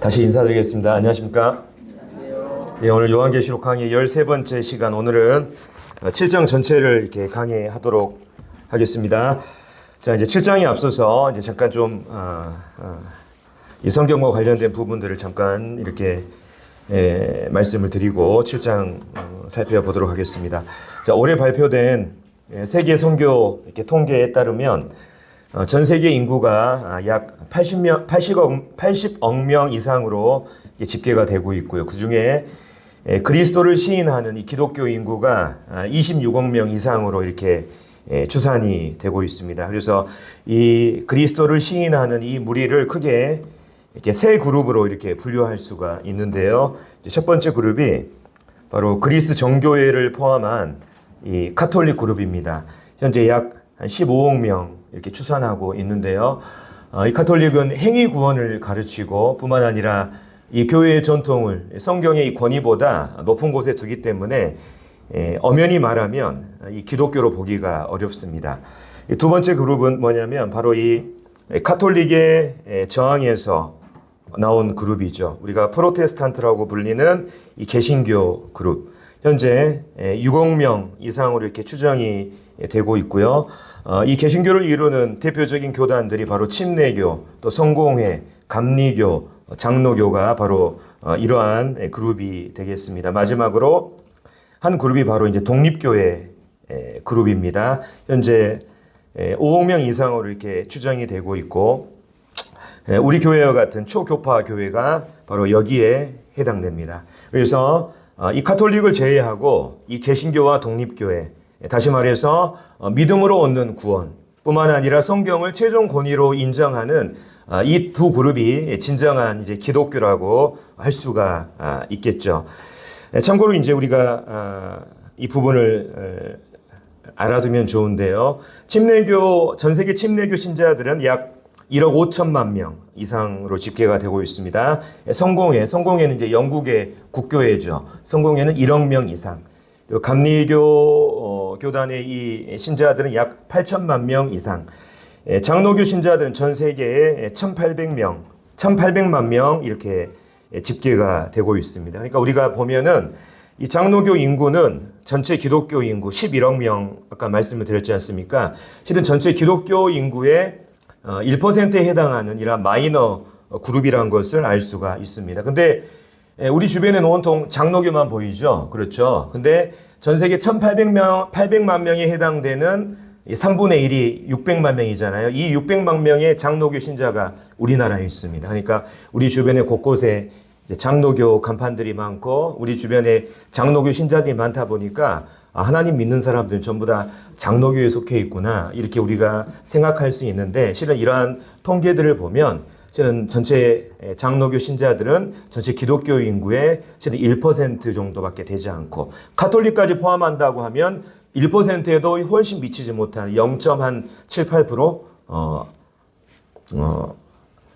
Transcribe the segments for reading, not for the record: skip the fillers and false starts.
다시 인사드리겠습니다. 안녕하십니까? 예, 오늘 요한계시록 강의 13번째 시간, 오늘은 7장 전체를 이렇게 강의하도록 하겠습니다. 자, 이제 7장에 앞서서 이제 잠깐 좀 이 성경과 관련된 부분들을 잠깐 이렇게 말씀을 드리고 7장 살펴보도록 하겠습니다. 자, 올해 발표된 세계 선교 이렇게 통계에 따르면 전 세계 인구가 약 80억 명 이상으로 집계가 되고 있고요. 그 중에 그리스도를 시인하는 이 기독교 인구가 26억 명 이상으로 이렇게 추산이 되고 있습니다. 그래서 이 그리스도를 시인하는 이 무리를 크게 이렇게 세 그룹으로 이렇게 분류할 수가 있는데요. 첫 번째 그룹이 바로 그리스 정교회를 포함한 이 카톨릭 그룹입니다. 현재 약 15억 명 이렇게 추산하고 있는데요. 이 카톨릭은 행위 구원을 가르치고 뿐만 아니라 이 교회의 전통을 성경의 이 권위보다 높은 곳에 두기 때문에 엄연히 말하면 이 기독교로 보기가 어렵습니다. 두 번째 그룹은 뭐냐면 바로 이 카톨릭의 저항에서 나온 그룹이죠. 우리가 프로테스탄트라고 불리는 이 개신교 그룹. 현재 6억 명 이상으로 이렇게 추정이 되고 있고요. 이 개신교를 이루는 대표적인 교단들이 바로 침례교, 또 성공회, 감리교, 장로교가 바로 이러한 그룹이 되겠습니다. 마지막으로 한 그룹이 바로 이제 독립교회 그룹입니다. 현재 5억 명 이상으로 이렇게 추정이 되고 있고, 우리 교회와 같은 초교파 교회가 바로 여기에 해당됩니다. 그래서 이 카톨릭을 제외하고 이 개신교와 독립교회, 다시 말해서 믿음으로 얻는 구원 뿐만 아니라 성경을 최종 권위로 인정하는 이 두 그룹이 진정한 이제 기독교라고 할 수가 있겠죠. 참고로 이제 우리가 이 부분을 알아두면 좋은데요. 침례교, 전 세계 침례교 신자들은 약 1억 5천만 명 이상으로 집계가 되고 있습니다. 성공회는 이제 영국의 국교회죠. 성공회는 1억 명 이상. 그리고 감리교 교단의 이 신자들은 약 8천만 명 이상. 장로교 신자들은 전 세계에 1,800만 명 이렇게 집계가 되고 있습니다. 그러니까 우리가 보면은 이 장로교 인구는 전체 기독교 인구 11억 명 아까 말씀을 드렸지 않습니까? 실은 전체 기독교 인구의 1%에 해당하는 이런 마이너 그룹이라는 것을 알 수가 있습니다. 근데 우리 주변에는 온통 장로교만 보이죠. 그렇죠. 근데 전 세계 800만 명에 해당되는 3분의 1이 600만 명이잖아요. 이 600만 명의 장로교 신자가 우리나라에 있습니다. 그러니까 우리 주변에 곳곳에 장로교 간판들이 많고 우리 주변에 장로교 신자들이 많다 보니까 하나님 믿는 사람들은 전부 다 장로교에 속해 있구나 이렇게 우리가 생각할 수 있는데, 실은 이러한 통계들을 보면 실은 전체 장로교 신자들은 전체 기독교 인구의 실은 1% 정도밖에 되지 않고, 카톨릭까지 포함한다고 하면 1%에도 훨씬 미치지 못한 0.78%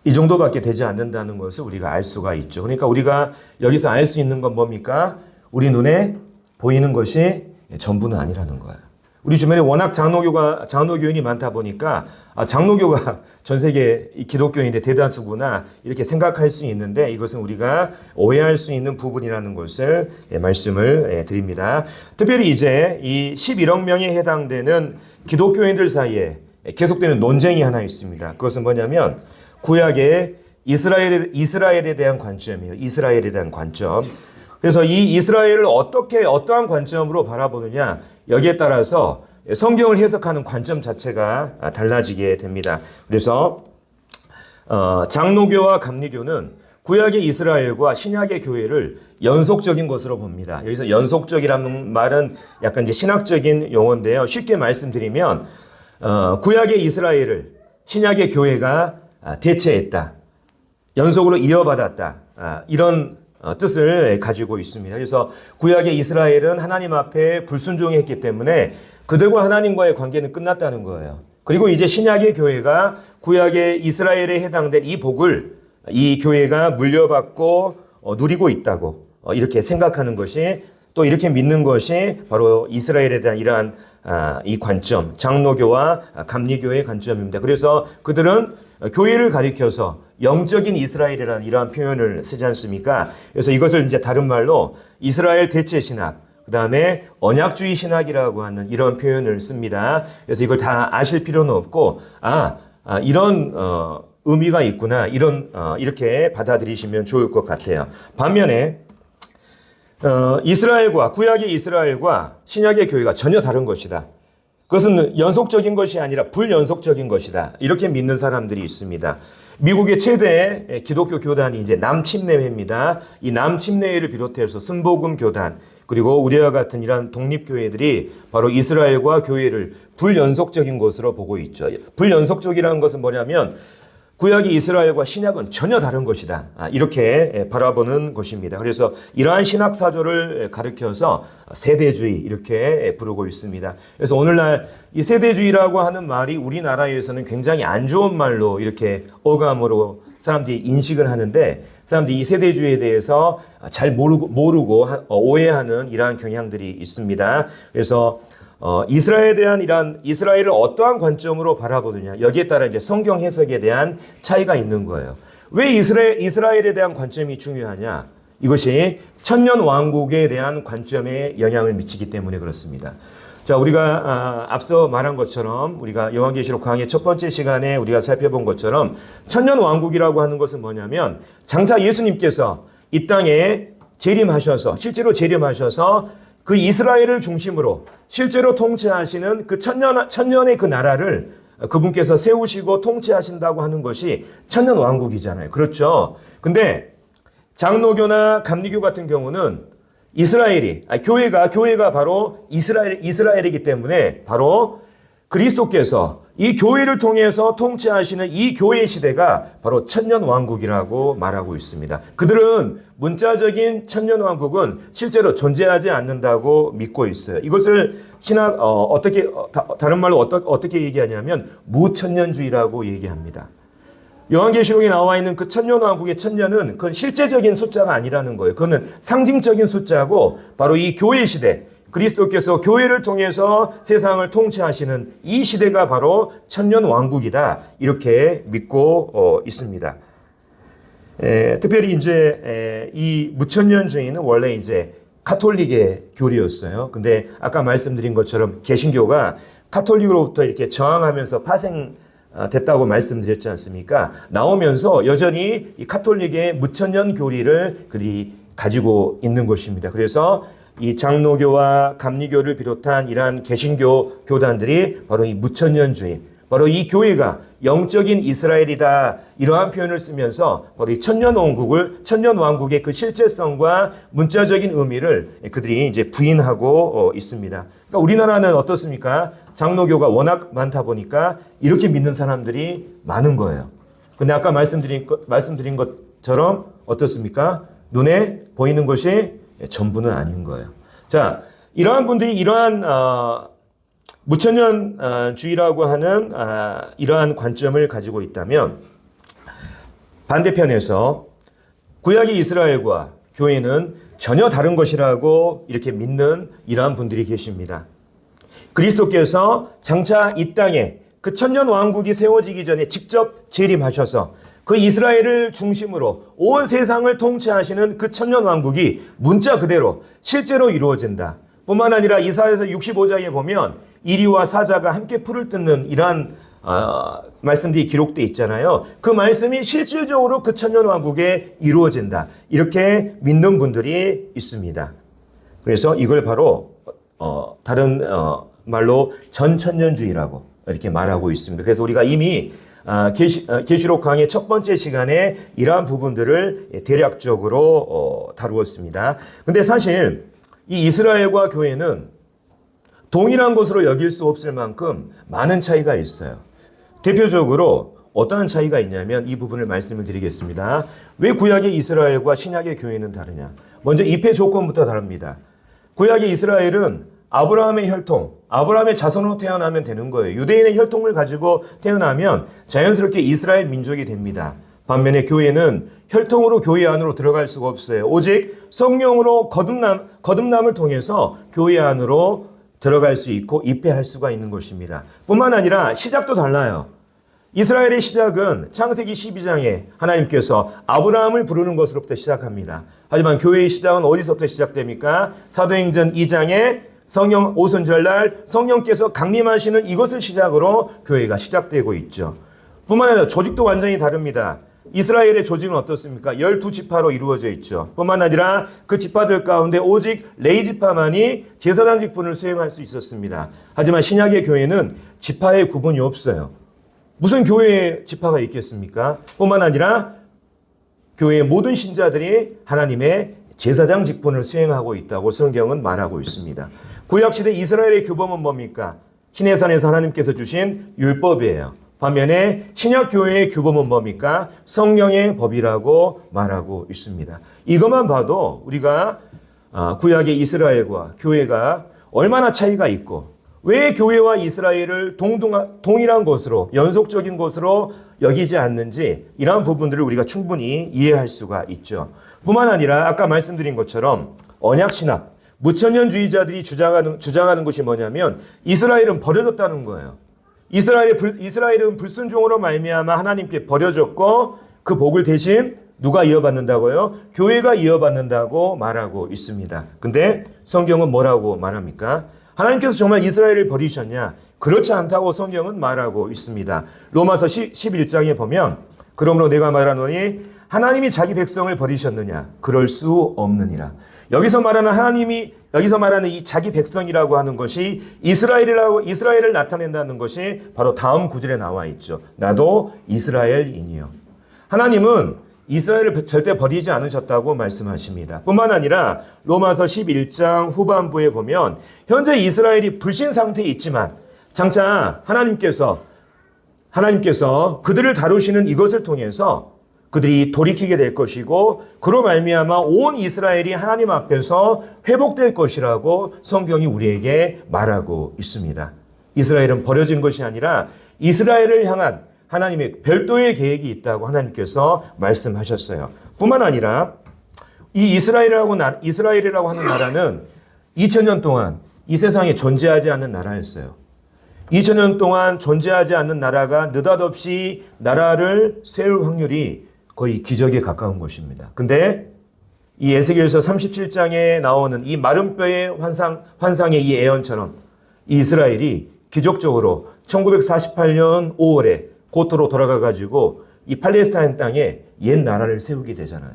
이 정도밖에 되지 않는다는 것을 우리가 알 수가 있죠. 그러니까 우리가 여기서 알 수 있는 건 뭡니까? 우리 눈에 보이는 것이 전부는 아니라는 거예요. 우리 주변에 워낙 장로교인이 많다 보니까 장로교가 전 세계 기독교인의 대다수구나 이렇게 생각할 수 있는데, 이것은 우리가 오해할 수 있는 부분이라는 것을 말씀을 드립니다. 특별히 이제 이 11억 명에 해당되는 기독교인들 사이에 계속되는 논쟁이 하나 있습니다. 그것은 뭐냐면 구약의 이스라엘에 대한 관점이에요. 이스라엘에 대한 관점. 그래서 이 이스라엘을 어떠한 관점으로 바라보느냐, 여기에 따라서 성경을 해석하는 관점 자체가 달라지게 됩니다. 그래서 장로교와 감리교는 구약의 이스라엘과 신약의 교회를 연속적인 것으로 봅니다. 여기서 연속적이라는 말은 약간 이제 신학적인 용어인데요. 쉽게 말씀드리면 구약의 이스라엘을 신약의 교회가 대체했다, 연속으로 이어받았다, 이런 뜻을 가지고 있습니다. 그래서 구약의 이스라엘은 하나님 앞에 불순종했기 때문에 그들과 하나님과의 관계는 끝났다는 거예요. 그리고 이제 신약의 교회가 구약의 이스라엘에 해당된 이 복을 이 교회가 물려받고 누리고 있다고 이렇게 생각하는 것이, 또 이렇게 믿는 것이 바로 이스라엘에 대한 이러한 이 관점, 장로교와 감리교의 관점입니다. 그래서 그들은 교회를 가리켜서 영적인 이스라엘이라는 이러한 표현을 쓰지 않습니까? 그래서 이것을 이제 다른 말로 이스라엘 대체 신학, 그 다음에 언약주의 신학이라고 하는 이런 표현을 씁니다. 그래서 이걸 다 아실 필요는 없고, 이런 의미가 있구나, 이렇게 받아들이시면 좋을 것 같아요. 반면에 이스라엘과 구약의 이스라엘과 신약의 교회가 전혀 다른 것이다. 그것은 연속적인 것이 아니라 불연속적인 것이다. 이렇게 믿는 사람들이 있습니다. 미국의 최대 기독교 교단이 이제 남침례회입니다. 이 남침례회를 비롯해서 순복음 교단, 그리고 우리와 같은 이러한 독립교회들이 바로 이스라엘과 교회를 불연속적인 것으로 보고 있죠. 불연속적이라는 것은 뭐냐면 구약의 이스라엘과 신약은 전혀 다른 것이다. 이렇게 바라보는 것입니다. 그래서 이러한 신학 사조를 가리켜서 세대주의 이렇게 부르고 있습니다. 그래서 오늘날 이 세대주의라고 하는 말이 우리나라에서는 굉장히 안 좋은 말로 이렇게 어감으로 사람들이 인식을 하는데, 사람들이 이 세대주의에 대해서 잘 모르고 오해하는 이러한 경향들이 있습니다. 그래서 이스라엘에 대한 이스라엘을 어떠한 관점으로 바라보느냐, 여기에 따라 이제 성경 해석에 대한 차이가 있는 거예요. 왜 이스라엘에 대한 관점이 중요하냐? 이것이 천년 왕국에 대한 관점에 영향을 미치기 때문에 그렇습니다. 자, 우리가 앞서 말한 것처럼, 우리가 요한계시록 강의 첫 번째 시간에 우리가 살펴본 것처럼 천년 왕국이라고 하는 것은 뭐냐면, 장차 예수님께서 이 땅에 실제로 재림하셔서 그 이스라엘을 중심으로 실제로 통치하시는 그 천년의 그 나라를 그분께서 세우시고 통치하신다고 하는 것이 천년 왕국이잖아요. 그렇죠? 근데 장로교나 감리교 같은 경우는 교회가 바로 이스라엘이기 때문에 바로 그리스도께서 이 교회를 통해서 통치하시는 이 교회 시대가 바로 천년 왕국이라고 말하고 있습니다. 그들은 문자적인 천년 왕국은 실제로 존재하지 않는다고 믿고 있어요. 이것을 다른 말로 어떻게 얘기하냐면 무천년주의라고 얘기합니다. 요한계시록에 나와 있는 그 천년 왕국의 천년은 그건 실제적인 숫자가 아니라는 거예요. 그거는 상징적인 숫자고, 바로 이 교회 시대, 그리스도께서 교회를 통해서 세상을 통치하시는 이 시대가 바로 천년 왕국이다. 이렇게 믿고 있습니다. 특별히 이제 이 무천년주의는 원래 이제 가톨릭의 교리였어요. 근데 아까 말씀드린 것처럼 개신교가 가톨릭으로부터 이렇게 저항하면서 됐다고 말씀드렸지 않습니까? 나오면서 여전히 이 가톨릭의 무천년 교리를 그들이 가지고 있는 것입니다. 그래서 이 장로교와 감리교를 비롯한 이러한 개신교 교단들이 바로 이 무천년주의, 바로 이 교회가 영적인 이스라엘이다, 이러한 표현을 쓰면서 바로 이 천년 왕국의 그 실제성과 문자적인 의미를 그들이 이제 부인하고 있습니다. 그러니까 우리나라는 어떻습니까? 장로교가 워낙 많다 보니까 이렇게 믿는 사람들이 많은 거예요. 근데 아까 말씀드린 것처럼 어떻습니까? 눈에 보이는 것이 전부는 아닌 거예요. 자, 이러한 분들이 이러한 무천년주의라고 하는 이러한 관점을 가지고 있다면, 반대편에서 구약의 이스라엘과 교회는 전혀 다른 것이라고 이렇게 믿는 이러한 분들이 계십니다. 그리스도께서 장차 이 땅에 그 천년 왕국이 세워지기 전에 직접 재림하셔서 그 이스라엘을 중심으로 온 세상을 통치하시는 그 천년 왕국이 문자 그대로 실제로 이루어진다. 뿐만 아니라 이사야서 65장에 보면 이리와 사자가 함께 풀을 뜯는 이러한 말씀들이 기록되어 있잖아요. 그 말씀이 실질적으로 그 천년 왕국에 이루어진다. 이렇게 믿는 분들이 있습니다. 그래서 이걸 바로 다른 말로 전천년주의라고 이렇게 말하고 있습니다. 그래서 우리가 이미 계시록 강의 첫 번째 시간에 이러한 부분들을 대략적으로 다루었습니다. 근데 사실 이 이스라엘과 교회는 동일한 것으로 여길 수 없을 만큼 많은 차이가 있어요. 대표적으로 어떠한 차이가 있냐면 이 부분을 말씀을 드리겠습니다. 왜 구약의 이스라엘과 신약의 교회는 다르냐? 먼저 입회 조건부터 다릅니다. 구약의 이스라엘은 아브라함의 혈통, 아브라함의 자손으로 태어나면 되는 거예요. 유대인의 혈통을 가지고 태어나면 자연스럽게 이스라엘 민족이 됩니다. 반면에 교회는 혈통으로 교회 안으로 들어갈 수가 없어요. 오직 성령으로 거듭남을 통해서 교회 안으로 들어갈 수 있고 입회할 수가 있는 것입니다. 뿐만 아니라 시작도 달라요. 이스라엘의 시작은 창세기 12장에 하나님께서 아브라함을 부르는 것으로부터 시작합니다. 하지만 교회의 시작은 어디서부터 시작됩니까? 사도행전 2장에 성령 오순절날 성령께서 강림하시는 이것을 시작으로 교회가 시작되고 있죠. 뿐만 아니라 조직도 완전히 다릅니다. 이스라엘의 조직은 어떻습니까? 12지파로 이루어져 있죠. 뿐만 아니라 그 지파들 가운데 오직 레위지파만이 제사장 직분을 수행할 수 있었습니다. 하지만 신약의 교회는 지파의 구분이 없어요. 무슨 교회에 지파가 있겠습니까? 뿐만 아니라 교회의 모든 신자들이 하나님의 제사장 직분을 수행하고 있다고 성경은 말하고 있습니다. 구약시대 이스라엘의 규범은 뭡니까? 시내산에서 하나님께서 주신 율법이에요. 반면에 신약교회의 규범은 뭡니까? 성령의 법이라고 말하고 있습니다. 이것만 봐도 우리가 구약의 이스라엘과 교회가 얼마나 차이가 있고 왜 교회와 이스라엘을 동일한 것으로 연속적인 것으로 여기지 않는지 이러한 부분들을 우리가 충분히 이해할 수가 있죠. 뿐만 아니라 아까 말씀드린 것처럼 언약신학, 무천년주의자들이 주장하는 것이 뭐냐면 이스라엘은 버려졌다는 거예요. 이스라엘은 불순종으로 말미암아 하나님께 버려졌고 그 복을 대신 누가 이어받는다고요? 교회가 이어받는다고 말하고 있습니다. 근데 성경은 뭐라고 말합니까? 하나님께서 정말 이스라엘을 버리셨냐? 그렇지 않다고 성경은 말하고 있습니다. 로마서 11장에 보면 그러므로 내가 말하노니 하나님이 자기 백성을 버리셨느냐? 그럴 수 없느니라. 여기서 말하는 이 자기 백성이라고 하는 것이 이스라엘을 나타낸다는 것이 바로 다음 구절에 나와 있죠. 나도 이스라엘인이요. 하나님은 이스라엘을 절대 버리지 않으셨다고 말씀하십니다. 뿐만 아니라 로마서 11장 후반부에 보면 현재 이스라엘이 불신 상태에 있지만 장차 하나님께서 그들을 다루시는 이것을 통해서 그들이 돌이키게 될 것이고 그로 말미암아 온 이스라엘이 하나님 앞에서 회복될 것이라고 성경이 우리에게 말하고 있습니다. 이스라엘은 버려진 것이 아니라 이스라엘을 향한 하나님의 별도의 계획이 있다고 하나님께서 말씀하셨어요. 뿐만 아니라 이 이스라엘이라고 하는 나라는 2000년 동안 이 세상에 존재하지 않는 나라였어요. 2000년 동안 존재하지 않는 나라가 느닷없이 나라를 세울 확률이 거의 기적에 가까운 것입니다. 근데 이 에스겔서 37장에 나오는 이 마른 뼈의 환상의 이 예언처럼 이 이스라엘이 기적적으로 1948년 5월에 고토로 돌아가가지고 이 팔레스타인 땅에 옛 나라를 세우게 되잖아요.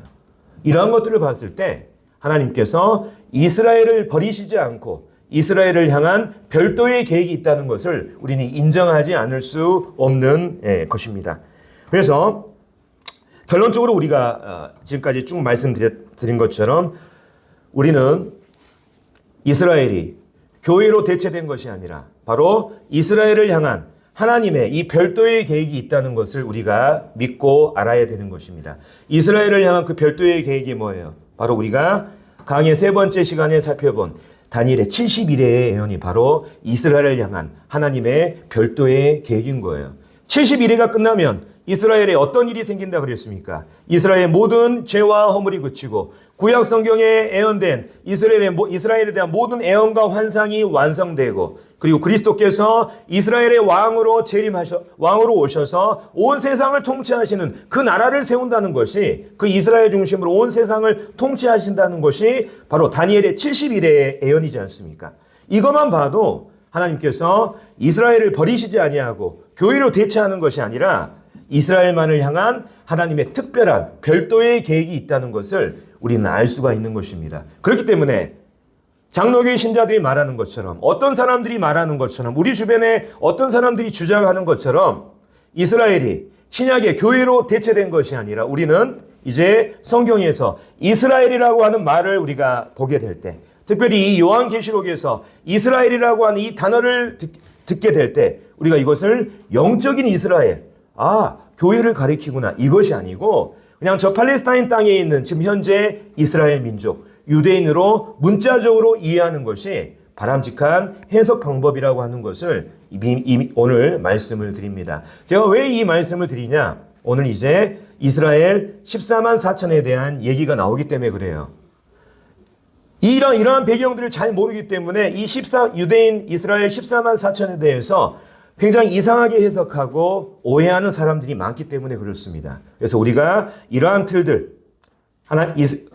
이러한 것들을 봤을 때 하나님께서 이스라엘을 버리시지 않고 이스라엘을 향한 별도의 계획이 있다는 것을 우리는 인정하지 않을 수 없는 것입니다. 그래서 결론적으로 우리가 지금까지 쭉 말씀드린 것처럼 우리는 이스라엘이 교회로 대체된 것이 아니라 바로 이스라엘을 향한 하나님의 이 별도의 계획이 있다는 것을 우리가 믿고 알아야 되는 것입니다. 이스라엘을 향한 그 별도의 계획이 뭐예요? 바로 우리가 강의 세 번째 시간에 살펴본 다니엘의 70일의 예언이 바로 이스라엘을 향한 하나님의 별도의 계획인 거예요. 70일회가 끝나면 이스라엘에 어떤 일이 생긴다 그랬습니까? 이스라엘의 모든 죄와 허물이 그치고 구약 성경에 예언된 이스라엘에 대한 모든 예언과 환상이 완성되고 그리고 그리스도께서 이스라엘의 왕으로 오셔서 온 세상을 통치하시는 그 나라를 세운다는 것이 그 이스라엘 중심으로 온 세상을 통치하신다는 것이 바로 다니엘의 70일의 예언이지 않습니까? 이것만 봐도 하나님께서 이스라엘을 버리시지 아니하고 교회로 대체하는 것이 아니라 이스라엘만을 향한 하나님의 특별한 별도의 계획이 있다는 것을 우리는 알 수가 있는 것입니다. 그렇기 때문에 장로교회 신자들이 말하는 것처럼 어떤 사람들이 말하는 것처럼 우리 주변에 어떤 사람들이 주장하는 것처럼 이스라엘이 신약의 교회로 대체된 것이 아니라 우리는 이제 성경에서 이스라엘이라고 하는 말을 우리가 보게 될 때 특별히 이 요한계시록에서 이스라엘이라고 하는 이 단어를 듣게 될 때 우리가 이것을 영적인 이스라엘 교회를 가리키구나 이것이 아니고 그냥 저 팔레스타인 땅에 있는 지금 현재 이스라엘 민족 유대인으로 문자적으로 이해하는 것이 바람직한 해석 방법이라고 하는 것을 오늘 말씀을 드립니다. 제가 왜 이 말씀을 드리냐? 오늘 이제 이스라엘 14만 4천에 대한 얘기가 나오기 때문에 그래요. 이러한 배경들을 잘 모르기 때문에 이 유대인 이스라엘 14만 4천에 대해서 굉장히 이상하게 해석하고 오해하는 사람들이 많기 때문에 그렇습니다. 그래서 우리가 이러한 틀들,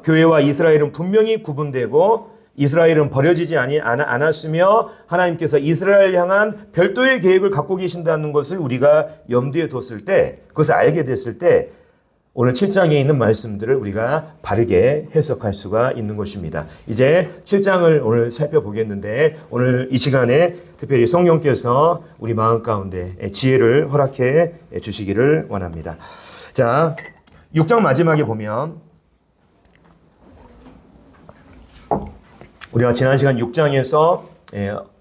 교회와 이스라엘은 분명히 구분되고 이스라엘은 버려지지 않았으며 하나님께서 이스라엘 향한 별도의 계획을 갖고 계신다는 것을 우리가 염두에 뒀을 때, 그것을 알게 됐을 때 오늘 7장에 있는 말씀들을 우리가 바르게 해석할 수가 있는 것입니다. 이제 7장을 오늘 살펴보겠는데 오늘 이 시간에 특별히 성령께서 우리 마음 가운데 지혜를 허락해 주시기를 원합니다. 자, 6장 마지막에 보면 우리가 지난 시간 6장에서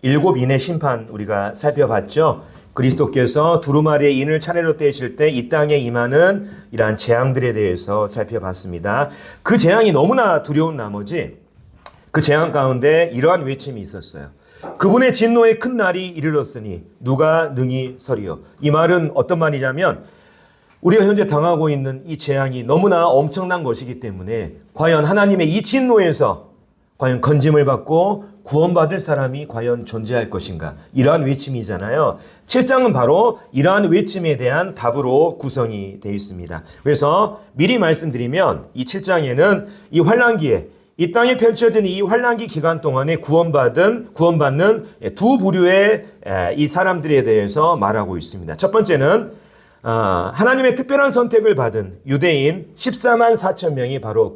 7인의 심판 우리가 살펴봤죠. 그리스도께서 두루마리의 인을 차례로 떼실 때 이 땅에 임하는 이러한 재앙들에 대해서 살펴봤습니다. 그 재앙이 너무나 두려운 나머지 그 재앙 가운데 이러한 외침이 있었어요. 그분의 진노의 큰 날이 이르렀으니 누가 능히 서리요. 이 말은 어떤 말이냐면 우리가 현재 당하고 있는 이 재앙이 너무나 엄청난 것이기 때문에 과연 하나님의 이 진노에서 과연 건짐을 받고 구원받을 사람이 과연 존재할 것인가? 이러한 외침이잖아요. 7장은 바로 이러한 외침에 대한 답으로 구성이 되어 있습니다. 그래서 미리 말씀드리면 이 7장에는 이 환난기에 이 땅에 펼쳐진 이 환난기 기간 동안에 구원받는 두 부류의 이 사람들에 대해서 말하고 있습니다. 첫 번째는 하나님의 특별한 선택을 받은 유대인 14만 4천 명이 바로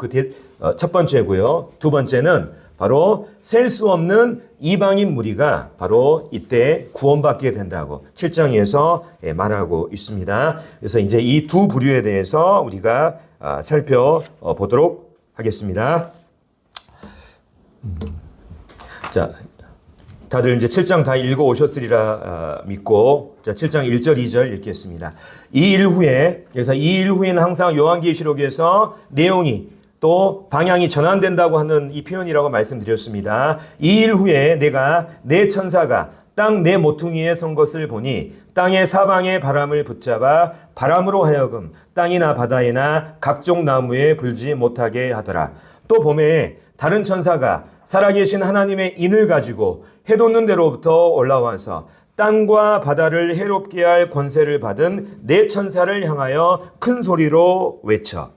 첫 번째고요. 두 번째는 바로 셀 수 없는 이방인 무리가 바로 이때 구원받게 된다고 7장에서 말하고 있습니다. 그래서 이제 이 두 부류에 대해서 우리가 살펴보도록 하겠습니다. 자, 다들 이제 7장 다 읽어 오셨으리라 믿고 자 7장 1절 2절 읽겠습니다. 이 일 후에 그래서 이 일 후에는 항상 요한계시록에서 내용이 또 방향이 전환된다고 하는 이 표현이라고 말씀드렸습니다. 이 일 후에 내가 내 천사가 땅 내 모퉁이에 선 것을 보니 땅의 사방의 바람을 붙잡아 바람으로 하여금 땅이나 바다에나 각종 나무에 불지 못하게 하더라. 또 봄에 다른 천사가 살아계신 하나님의 인을 가지고 해돋는 데로부터 올라와서 땅과 바다를 해롭게 할 권세를 받은 네 천사를 향하여 큰 소리로 외쳐.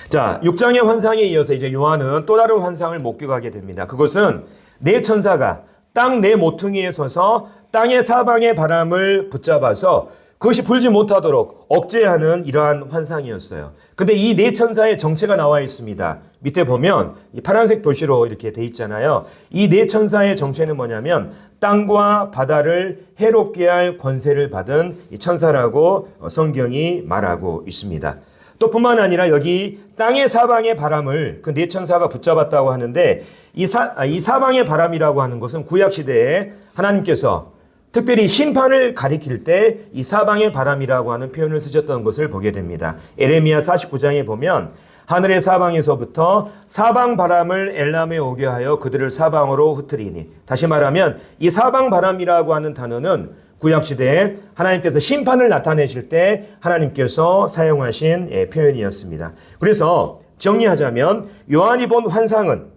자, 6장의 환상에 이어서 이제 요한은 또 다른 환상을 목격하게 됩니다. 그것은 네 천사가 땅 네 모퉁이에 서서 땅의 사방의 바람을 붙잡아서 그것이 불지 못하도록 억제하는 이러한 환상이었어요. 근데 이 네 천사의 정체가 나와 있습니다. 밑에 보면 이 파란색 도시로 이렇게 돼 있잖아요. 이 네 천사의 정체는 뭐냐면 땅과 바다를 해롭게 할 권세를 받은 이 천사라고 성경이 말하고 있습니다. 또 뿐만 아니라 여기 땅의 사방의 바람을 그 네 천사가 붙잡았다고 하는데 이 사방의 바람이라고 하는 것은 구약시대에 하나님께서 특별히 심판을 가리킬 때 이 사방의 바람이라고 하는 표현을 쓰셨던 것을 보게 됩니다. 에레미야 49장에 보면 하늘의 사방에서부터 사방 바람을 엘람에 오게 하여 그들을 사방으로 흩트리니, 다시 말하면 이 사방 바람이라고 하는 단어는 구약시대에 하나님께서 심판을 나타내실 때 하나님께서 사용하신 표현이었습니다. 그래서 정리하자면 요한이 본 환상은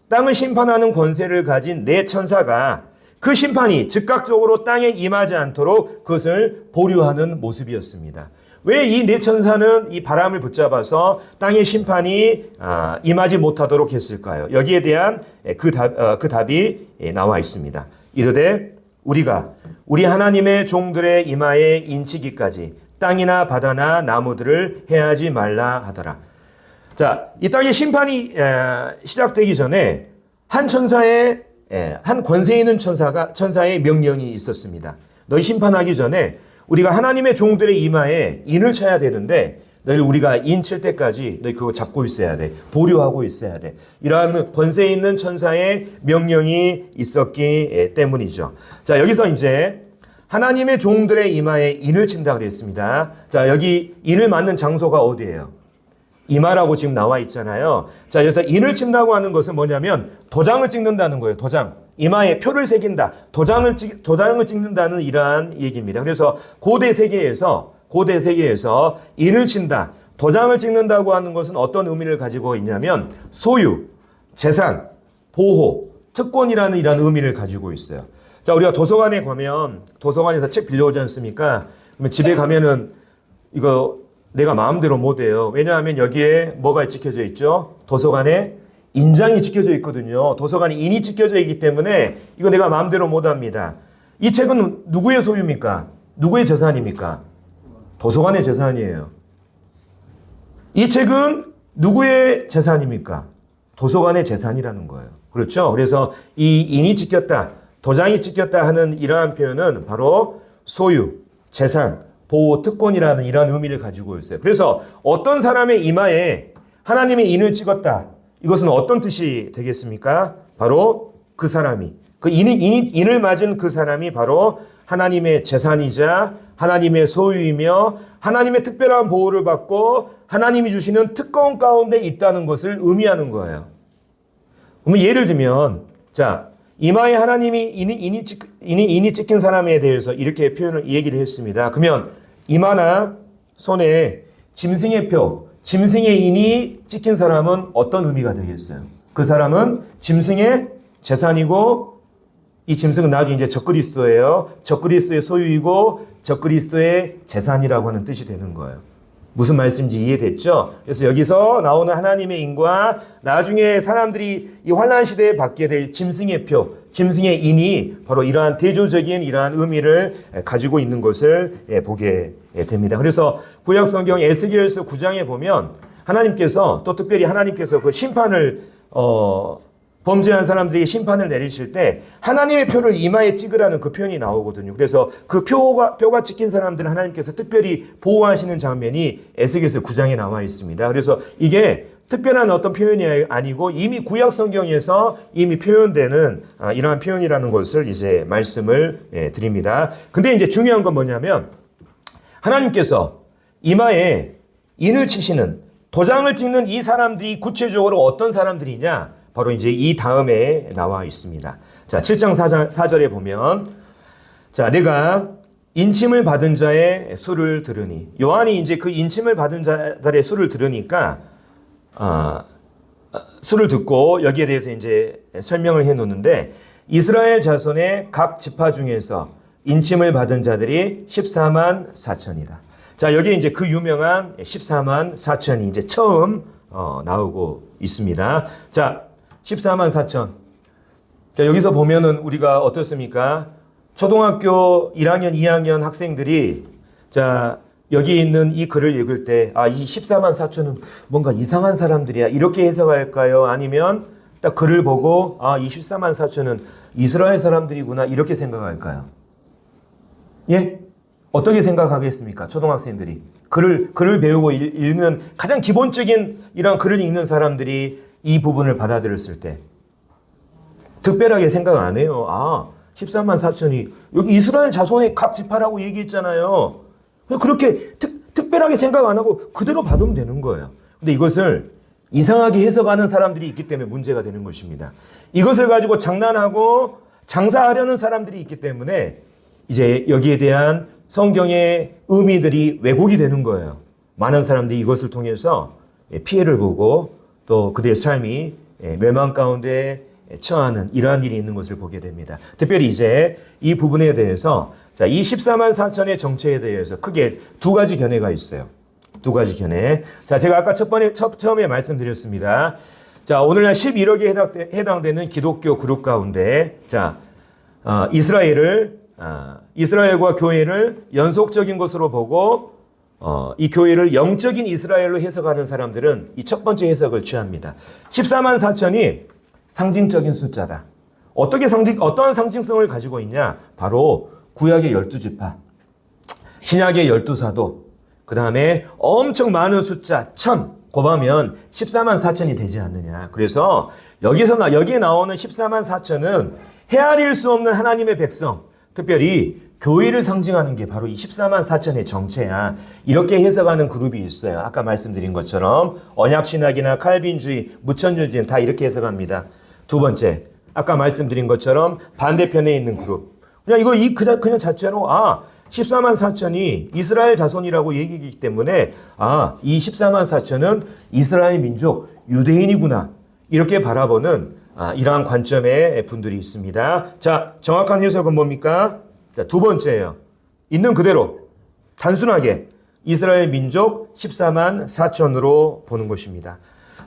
땅을 심판하는 권세를 가진 네 천사가 그 심판이 즉각적으로 땅에 임하지 않도록 그것을 보류하는 모습이었습니다. 왜 이 네 천사는 이 바람을 붙잡아서 땅의 심판이 임하지 못하도록 했을까요? 여기에 대한 그 답이 나와 있습니다. 이르되 우리 하나님의 종들의 이마에 인치기까지 땅이나 바다나 나무들을 해하지 말라 하더라. 자, 이 땅의 심판이 시작되기 전에 한 권세 있는 천사의 명령이 있었습니다. 너희 심판하기 전에 우리가 하나님의 종들의 이마에 인을 쳐야 되는데 너희 우리가 인 칠 때까지 너희 그거 잡고 있어야 돼. 보류하고 있어야 돼. 이러한 권세 있는 천사의 명령이 있었기 때문이죠. 자, 여기서 이제 하나님의 종들의 이마에 인을 친다 그랬습니다. 자, 여기 인을 맞는 장소가 어디예요? 이마라고 지금 나와 있잖아요. 자, 그래서 인을 친다고 하는 것은 뭐냐면 도장을 찍는다는 거예요. 도장. 이마에 표를 새긴다. 도장을 찍는다는 이러한 얘기입니다. 그래서 고대 세계에서 인을 친다. 도장을 찍는다고 하는 것은 어떤 의미를 가지고 있냐면 소유, 재산, 보호, 특권이라는 이런 의미를 가지고 있어요. 자, 우리가 도서관에 가면 도서관에서 책 빌려오지 않습니까? 그러면 집에 가면은 이거 내가 마음대로 못 해요. 왜냐하면 여기에 뭐가 찍혀져 있죠? 도서관에 인장이 찍혀져 있거든요. 도서관에 인이 찍혀져 있기 때문에 이거 내가 마음대로 못 합니다. 이 책은 누구의 소유입니까? 누구의 재산입니까? 도서관의 재산이에요. 이 책은 누구의 재산입니까? 도서관의 재산이라는 거예요. 그렇죠? 그래서 이 인이 찍혔다, 도장이 찍혔다 하는 이러한 표현은 바로 소유, 재산, 보호, 특권이라는 이러한 의미를 가지고 있어요. 그래서 어떤 사람의 이마에 하나님의 인을 찍었다. 이것은 어떤 뜻이 되겠습니까? 바로 그 사람이, 그 인을 맞은 그 사람이 바로 하나님의 재산이자 하나님의 소유이며 하나님의 특별한 보호를 받고 하나님이 주시는 특권 가운데 있다는 것을 의미하는 거예요. 그러면 예를 들면, 자, 이마에 하나님이 인이 찍힌 사람에 대해서 이렇게 표현을 얘기를 했습니다. 그러면 이마나 손에 짐승의 표, 짐승의 인이 찍힌 사람은 어떤 의미가 되겠어요? 그 사람은 짐승의 재산이고 이 짐승은 나중에 이제 적그리스도예요. 적그리스도의 소유이고 적그리스도의 재산이라고 하는 뜻이 되는 거예요. 무슨 말씀인지 이해됐죠? 그래서 여기서 나오는 하나님의 인과 나중에 사람들이 이 환난 시대에 받게 될 짐승의 표, 짐승의 인이 바로 이러한 대조적인 이러한 의미를 가지고 있는 것을 보게 됩니다. 그래서 구약 성경 에스겔서 9장에 보면 하나님께서 또 특별히 하나님께서 그 심판을 범죄한 사람들에게 심판을 내리실 때 하나님의 표를 이마에 찍으라는 그 표현이 나오거든요. 그래서 그 표가 찍힌 사람들은 하나님께서 특별히 보호하시는 장면이 에스겔서 9장에 나와 있습니다. 그래서 이게 특별한 어떤 표현이 아니고 이미 구약 성경에서 이미 표현되는 이러한 표현이라는 것을 이제 말씀을 드립니다. 근데 이제 중요한 건 뭐냐면 하나님께서 이마에 인을 치시는 도장을 찍는 이 사람들이 구체적으로 어떤 사람들이냐? 바로 이제 이 다음에 나와 있습니다. 자, 7장 4절에 보면, 자, 내가 인침을 받은 자의 수를 들으니, 요한이 이제 그 인침을 받은 자들의 수를 들으니까, 수를 듣고 여기에 대해서 이제 설명을 해 놓는데, 이스라엘 자손의 각 지파 중에서 인침을 받은 자들이 14만 4천이다. 자, 여기에 이제 그 유명한 14만 4천이 이제 처음 나오고 있습니다. 자, 14만 4천. 자, 여기서 보면은 우리가 어떻습니까? 초등학교 1학년, 2학년 학생들이 자, 여기 있는 이 글을 읽을 때, 이 14만 4천은 뭔가 이상한 사람들이야. 이렇게 해석할까요? 아니면 딱 글을 보고, 이 14만 4천은 이스라엘 사람들이구나. 이렇게 생각할까요? 예? 어떻게 생각하겠습니까? 초등학생들이. 글을 배우고 읽는 가장 기본적인 이런 글을 읽는 사람들이 이 부분을 받아들였을 때 특별하게 생각 안 해요. 14만 4천이 여기 이스라엘 자손의 각 지파라고 얘기했잖아요. 그렇게 특별하게 생각 안 하고 그대로 받으면 되는 거예요. 근데 이것을 이상하게 해석하는 사람들이 있기 때문에 문제가 되는 것입니다. 이것을 가지고 장난하고 장사하려는 사람들이 있기 때문에 이제 여기에 대한 성경의 의미들이 왜곡이 되는 거예요. 많은 사람들이 이것을 통해서 피해를 보고 또 그들의 삶이 멸망 가운데 처하는 이러한 일이 있는 것을 보게 됩니다. 특별히 이제 이 부분에 대해서 자, 이 14만 4천의 정체에 대해서 크게 두 가지 견해가 있어요. 두 가지 견해. 자, 제가 아까 처음에 말씀드렸습니다. 자, 오늘날 11억에 해당되는 기독교 그룹 가운데 자, 이스라엘과 교회를 연속적인 것으로 보고 이 교회를 영적인 이스라엘로 해석하는 사람들은 이 첫 번째 해석을 취합니다. 14만 4천이 상징적인 숫자다. 어떠한 상징성을 가지고 있냐? 바로 구약의 12지파, 신약의 12사도, 그 다음에 엄청 많은 숫자 1000 곱하면 14만 4천이 되지 않느냐. 그래서 여기에 나오는 14만 4천은 헤아릴 수 없는 하나님의 백성, 특별히 교회를 상징하는 게 바로 이 14만 4천의 정체야. 이렇게 해석하는 그룹이 있어요. 아까 말씀드린 것처럼 언약신학이나 칼빈주의, 무천주의는 다 이렇게 해석합니다. 두 번째, 아까 말씀드린 것처럼 반대편에 있는 그룹. 그냥 자체로 14만 4천이 이스라엘 자손이라고 얘기하기 때문에 이 14만 4천은 이스라엘 민족, 유대인이구나. 이렇게 바라보는 이러한 관점의 분들이 있습니다. 자, 정확한 해석은 뭡니까? 자, 두 번째예요. 있는 그대로 단순하게 이스라엘 민족 14만 4천으로 보는 것입니다.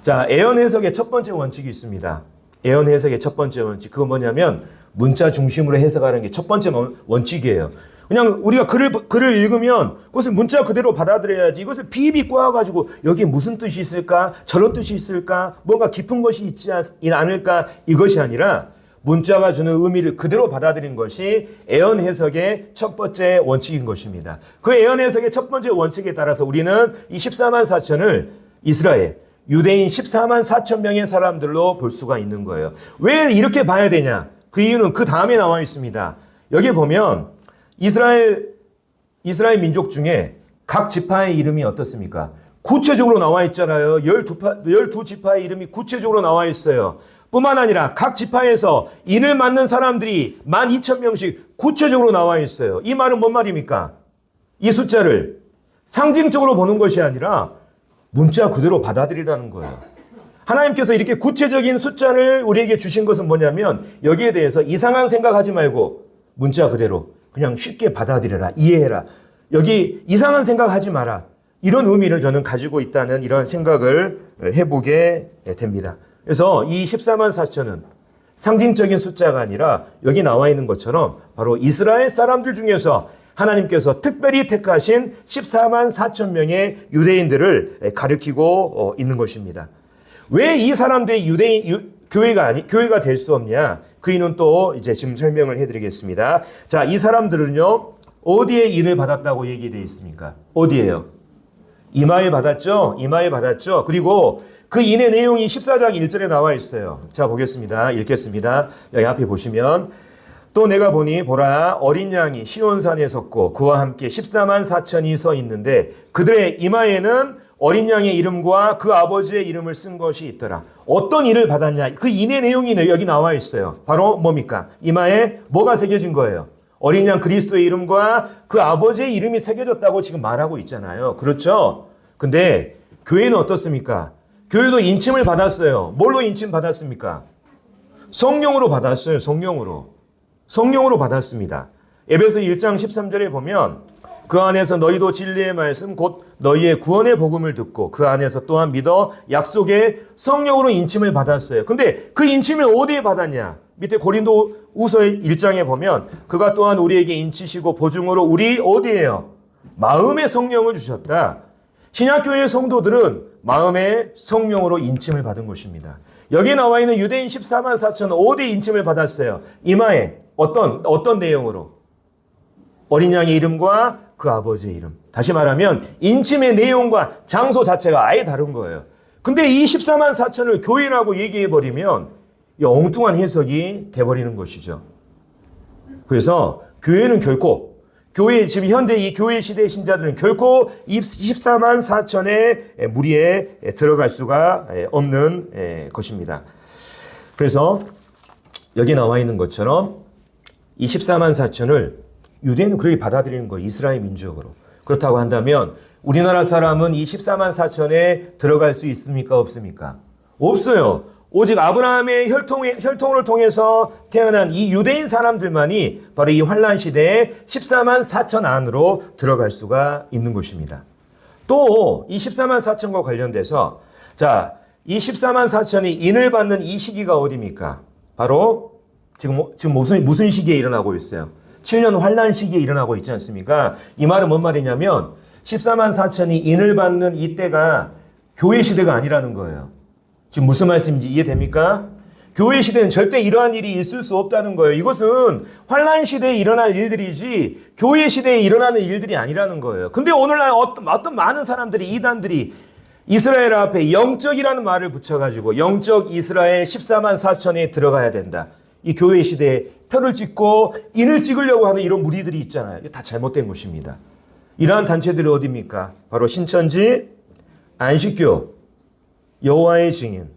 자, 애언 해석의 첫 번째 원칙이 있습니다. 애언 해석의 첫 번째 원칙. 그건 뭐냐면 문자 중심으로 해석하는 게 첫 번째 원칙이에요. 그냥 우리가 글을 읽으면 그것을 문자 그대로 받아들여야지, 이것을 비비 꼬아가지고 여기에 무슨 뜻이 있을까? 저런 뜻이 있을까? 뭔가 깊은 것이 있지 않을까? 이것이 아니라 문자가 주는 의미를 그대로 받아들인 것이 애언 해석의 첫 번째 원칙인 것입니다. 그 애언 해석의 첫 번째 원칙에 따라서 우리는 이 14만 4천을 이스라엘, 유대인 14만 4천 명의 사람들로 볼 수가 있는 거예요. 왜 이렇게 봐야 되냐? 그 이유는 그 다음에 나와 있습니다. 여기 보면 이스라엘 민족 중에 각 지파의 이름이 어떻습니까? 구체적으로 나와 있잖아요. 12지파의 이름이 구체적으로 나와 있어요. 뿐만 아니라 각 지파에서 인을 맡는 사람들이 12,000명씩 구체적으로 나와 있어요. 이 말은 뭔 말입니까? 이 숫자를 상징적으로 보는 것이 아니라 문자 그대로 받아들이라는 거예요. 하나님께서 이렇게 구체적인 숫자를 우리에게 주신 것은 뭐냐면 여기에 대해서 이상한 생각하지 말고 문자 그대로 그냥 쉽게 받아들여라, 이해해라. 여기 이상한 생각하지 마라. 이런 의미를 저는 가지고 있다는 이런 생각을 해보게 됩니다. 그래서 이 14만 4천은 상징적인 숫자가 아니라 여기 나와 있는 것처럼 바로 이스라엘 사람들 중에서 하나님께서 특별히 택하신 14만 4천 명의 유대인들을 가리키고 있는 것입니다. 왜 이 사람들이 교회가 될 수 없냐? 그 이유는 또 이제 지금 설명을 해드리겠습니다. 자, 이 사람들은요, 어디에 인을 받았다고 얘기되어 있습니까? 어디에요? 이마에 받았죠? 이마에 받았죠? 그리고 그 인의 내용이 14장 1절에 나와 있어요. 자, 보겠습니다. 읽겠습니다. 여기 앞에 보시면 또 내가 보니 보라 어린 양이 시온산에 섰고 그와 함께 14만 4천이 서 있는데 그들의 이마에는 어린 양의 이름과 그 아버지의 이름을 쓴 것이 있더라. 어떤 일을 받았냐? 그 인의 내용이 여기 나와 있어요. 바로 뭡니까? 이마에 뭐가 새겨진 거예요? 어린 양 그리스도의 이름과 그 아버지의 이름이 새겨졌다고 지금 말하고 있잖아요. 그렇죠? 근데 교회는 어떻습니까? 교회도 인침을 받았어요. 뭘로 인침 받았습니까? 성령으로 받았어요. 성령으로 받았습니다. 에베소 1장 13절에 보면 그 안에서 너희도 진리의 말씀 곧 너희의 구원의 복음을 듣고 그 안에서 또한 믿어 약속의 성령으로 인침을 받았어요. 근데 그 인침을 어디에 받았냐? 밑에 고린도 후서 1장에 보면 그가 또한 우리에게 인치시고 보증으로 우리 어디에요? 마음의 성령을 주셨다. 신약교회의 성도들은 마음의 성령으로 인침을 받은 것입니다. 여기 나와 있는 유대인 14만 4천 어디에 인침을 받았어요? 이마에 어떤 내용으로? 어린 양의 이름과 그 아버지의 이름. 다시 말하면 인침의 내용과 장소 자체가 아예 다른 거예요. 근데 이 14만 4천을 교회라고 얘기해버리면 이 엉뚱한 해석이 돼버리는 것이죠. 그래서 교회는 결코 지금 현대 이 교회 시대의 신자들은 결코 24만 4천의 무리에 들어갈 수가 없는 것입니다. 그래서 여기 나와 있는 것처럼 이 14만 4천을 유대인은 그렇게 받아들이는 거예요. 이스라엘 민족으로. 그렇다고 한다면 우리나라 사람은 이 14만 4천에 들어갈 수 있습니까? 없습니까? 없어요. 오직 아브라함의 혈통을 통해서 태어난 이 유대인 사람들만이 바로 이 환란 시대에 14만 4천 안으로 들어갈 수가 있는 것입니다. 또 이 14만 4천과 관련돼서 자, 이 14만 4천이 인을 받는 이 시기가 어디입니까? 바로 지금 무슨 시기에 일어나고 있어요? 7년 환란 시기에 일어나고 있지 않습니까? 이 말은 뭔 말이냐면 14만 4천이 인을 받는 이때가 교회 시대가 아니라는 거예요. 지금 무슨 말씀인지 이해됩니까? 교회 시대는 절대 이러한 일이 있을 수 없다는 거예요. 이것은 환란 시대에 일어날 일들이지 교회 시대에 일어나는 일들이 아니라는 거예요. 근데 오늘날 어떤 많은 사람들이 이단들이 이스라엘 앞에 영적이라는 말을 붙여가지고 영적 이스라엘 14만 4천에 들어가야 된다. 이 교회 시대에 표를 찍고 인을 찍으려고 하는 이런 무리들이 있잖아요. 이게 다 잘못된 것입니다. 이러한 단체들이 어디입니까? 바로 신천지, 안식교, 여호와의 증인,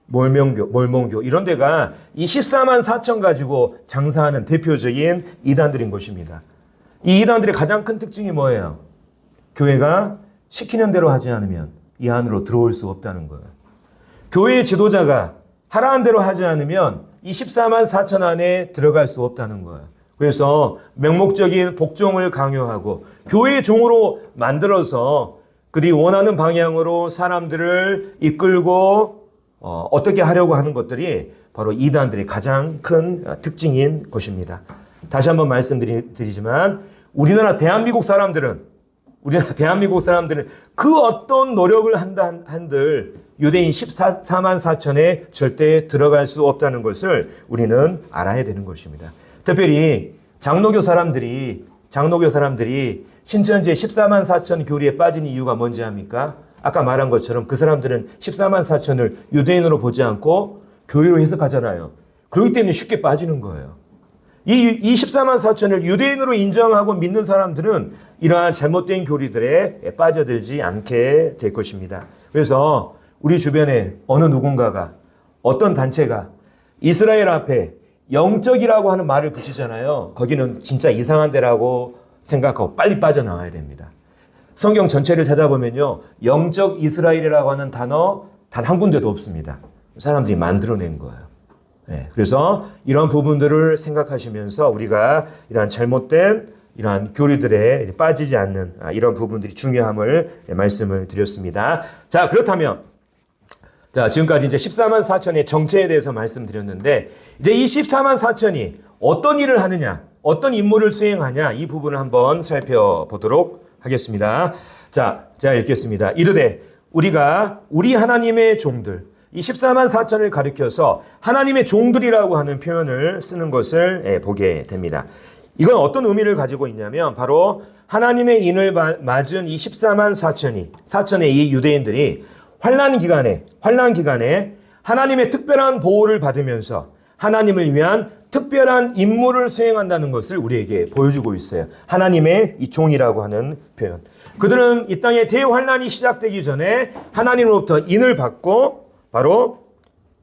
몰몬교 이런 데가 이 14만 4천 가지고 장사하는 대표적인 이단들인 것입니다. 이 이단들의 가장 큰 특징이 뭐예요? 교회가 시키는 대로 하지 않으면 이 안으로 들어올 수 없다는 거예요. 교회의 지도자가 하라는 대로 하지 않으면 이 14만 4천 안에 들어갈 수 없다는 거예요. 그래서 맹목적인 복종을 강요하고 교회의 종으로 만들어서 그들이 원하는 방향으로 사람들을 이끌고 어떻게 하려고 하는 것들이 바로 이단들의 가장 큰 특징인 것입니다. 다시 한번 말씀드리지만 우리나라 대한민국 사람들은 그 어떤 노력을 한들 유대인 14만 4천에 절대 들어갈 수 없다는 것을 우리는 알아야 되는 것입니다. 특별히 장로교 사람들이 신천지의 14만 4천 교리에 빠진 이유가 뭔지 압니까? 아까 말한 것처럼 그 사람들은 14만 4천을 유대인으로 보지 않고 교회로 해석하잖아요. 그렇기 때문에 쉽게 빠지는 거예요. 이 14만 4천을 유대인으로 인정하고 믿는 사람들은 이러한 잘못된 교리들에 빠져들지 않게 될 것입니다. 그래서 우리 주변에 어느 누군가가 어떤 단체가 이스라엘 앞에 영적이라고 하는 말을 붙이잖아요. 거기는 진짜 이상한 데라고 생각하고 빨리 빠져나와야 됩니다. 성경 전체를 찾아보면요. 영적 이스라엘이라고 하는 단어 단 한 군데도 없습니다. 사람들이 만들어낸 거예요. 네, 그래서 이런 부분들을 생각하시면서 우리가 이러한 잘못된 이러한 교리들에 빠지지 않는 이런 부분들이 중요함을 말씀을 드렸습니다. 자, 그렇다면 지금까지 이제 14만 4천의 정체에 대해서 말씀드렸는데 이제 이 14만 4천이 어떤 일을 하느냐, 어떤 임무를 수행하냐 이 부분을 한번 살펴보도록 하겠습니다. 자, 제가 읽겠습니다. 이르되 우리가 우리 하나님의 종들 이 14만 4천을 가리켜서 하나님의 종들이라고 하는 표현을 쓰는 것을 보게 됩니다. 이건 어떤 의미를 가지고 있냐면 바로 하나님의 인을 맞은 이 14만 4천의 이 유대인들이 환난 기간에 하나님의 특별한 보호를 받으면서 하나님을 위한 특별한 임무를 수행한다는 것을 우리에게 보여주고 있어요. 하나님의 이 종이라고 하는 표현. 그들은 이 땅에 대환난이 시작되기 전에 하나님으로부터 인을 받고 바로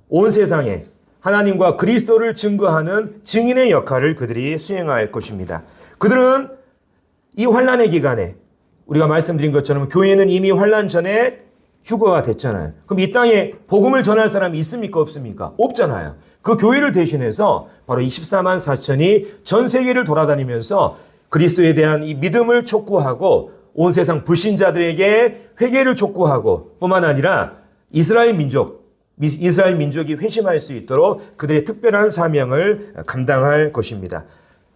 온 세상에 하나님과 그리스도를 증거하는 증인의 역할을 그들이 수행할 것입니다. 그들은 이 환난의 기간에 우리가 말씀드린 것처럼 교회는 이미 환난 전에 휴거가 됐잖아요. 그럼 이 땅에 복음을 전할 사람이 있습니까? 없습니까? 없잖아요. 그 교회를 대신해서 바로 24만 4천이 전 세계를 돌아다니면서 그리스도에 대한 이 믿음을 촉구하고 온 세상 불신자들에게 회개를 촉구하고 뿐만 아니라 이스라엘 민족이 회심할 수 있도록 그들의 특별한 사명을 감당할 것입니다.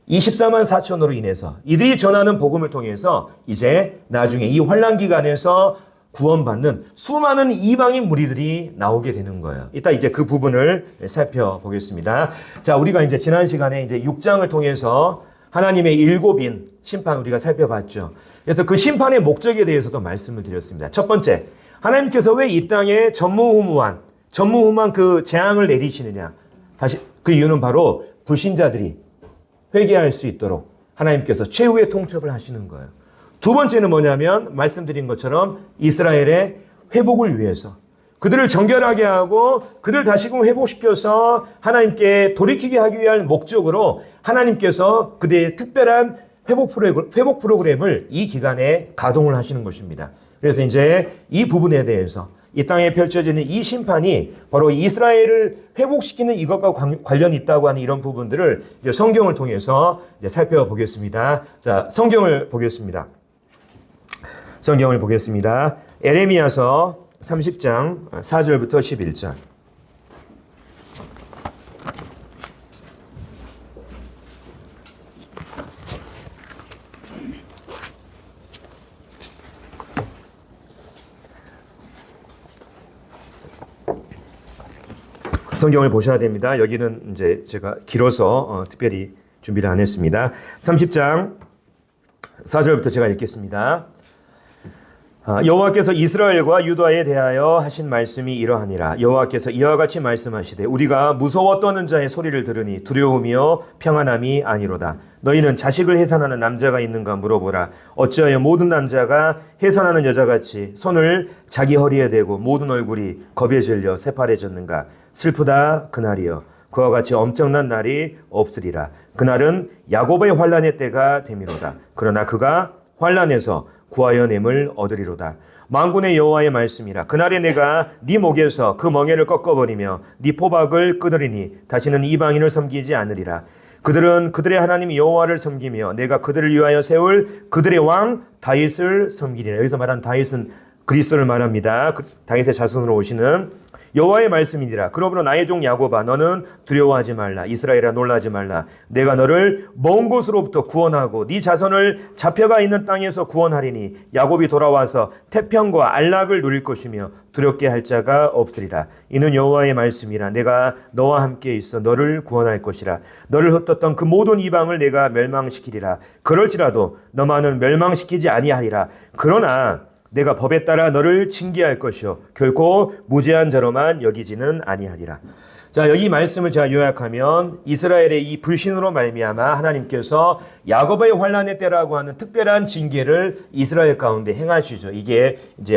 24만 4천으로 인해서 이들이 전하는 복음을 통해서 이제 나중에 이 환난 기간에서 구원받는 수많은 이방인 무리들이 나오게 되는 거예요. 이따 이제 그 부분을 살펴보겠습니다. 자, 우리가 이제 지난 시간에 이제 6장을 통해서 하나님의 일곱인 심판 우리가 살펴봤죠. 그래서 그 심판의 목적에 대해서도 말씀을 드렸습니다. 첫 번째, 하나님께서 왜 이 땅에 전무후무한 그 재앙을 내리시느냐. 다시 그 이유는 바로 불신자들이 회개할 수 있도록 하나님께서 최후의 통첩을 하시는 거예요. 두 번째는 뭐냐면 말씀드린 것처럼 이스라엘의 회복을 위해서 그들을 정결하게 하고 그들을 다시금 회복시켜서 하나님께 돌이키게 하기 위한 목적으로 하나님께서 그들의 특별한 회복 프로그램을 이 기간에 가동을 하시는 것입니다. 그래서 이제 이 부분에 대해서 이 땅에 펼쳐지는 이 심판이 바로 이스라엘을 회복시키는 이것과 관련이 있다고 하는 이런 부분들을 이제 성경을 통해서 이제 살펴보겠습니다. 자, 성경을 보겠습니다. 에레미야서 30장 4절부터 11절. 성경을 보셔야 됩니다. 여기는 이제 제가 길어서 특별히 준비를 안 했습니다. 30장 4절부터 제가 읽겠습니다. 여호와께서 이스라엘과 유다에 대하여 하신 말씀이 이러하니라. 여호와께서 이와 같이 말씀하시되 우리가 무서워 떠는 자의 소리를 들으니 두려움이요 평안함이 아니로다. 너희는 자식을 해산하는 남자가 있는가 물어보라. 어찌하여 모든 남자가 해산하는 여자같이 손을 자기 허리에 대고 모든 얼굴이 겁에 질려 새파래졌는가. 슬프다 그날이여. 그와 같이 엄청난 날이 없으리라. 그날은 야곱의 환난의 때가 됨이로다. 그러나 그가 환난에서 구하여 냄을 얻으리로다. 만군의 여호와의 말씀이라. 그날에 내가 네 목에서 그 멍에를 꺾어버리며 네 포박을 끊으리니 다시는 이방인을 섬기지 않으리라. 그들은 그들의 하나님 여호와를 섬기며 내가 그들을 위하여 세울 그들의 왕 다윗을 섬기리라. 여기서 말한 다윗은 그리스도를 말합니다. 다윗의 자손으로 오시는 여호와의 말씀이니라. 그러므로 나의 종 야곱아, 너는 두려워하지 말라. 이스라엘아, 놀라지 말라. 내가 너를 먼 곳으로부터 구원하고 네 자손을 잡혀가 있는 땅에서 구원하리니 야곱이 돌아와서 태평과 안락을 누릴 것이며 두렵게 할 자가 없으리라. 이는 여호와의 말씀이라. 내가 너와 함께 있어 너를 구원할 것이라. 너를 흩었던 그 모든 이방을 내가 멸망시키리라. 그럴지라도 너만은 멸망시키지 아니하리라. 그러나 내가 법에 따라 너를 징계할 것이요 결코 무죄한 자로만 여기지는 아니하리라. 자, 여기 말씀을 제가 요약하면 이스라엘의 이 불신으로 말미암아 하나님께서 야곱의 환란의 때라고 하는 특별한 징계를 이스라엘 가운데 행하시죠. 이게 이제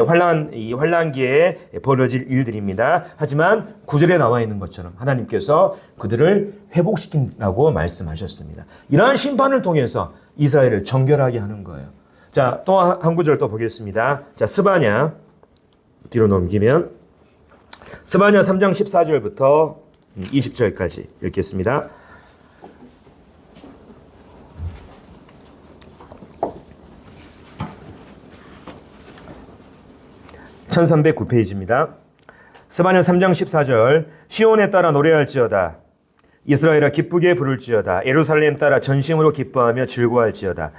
이 환란기에 벌어질 일들입니다. 하지만 9절에 나와 있는 것처럼 하나님께서 그들을 회복시킨다고 말씀하셨습니다. 이러한 심판을 통해서 이스라엘을 정결하게 하는 거예요. 자, 또 한 구절 또 보겠습니다. 자, 스바냐 뒤로 넘기면 스바냐 3장 14절부터 20절까지 읽겠습니다. (1309페이지입니다) 스바냐 3장 14절. 시온에 따라 노래할지어다. 이스라엘아 기쁘게 부를지어다. 예루살렘 따라 전심으로 기뻐하며 즐거워할지어다.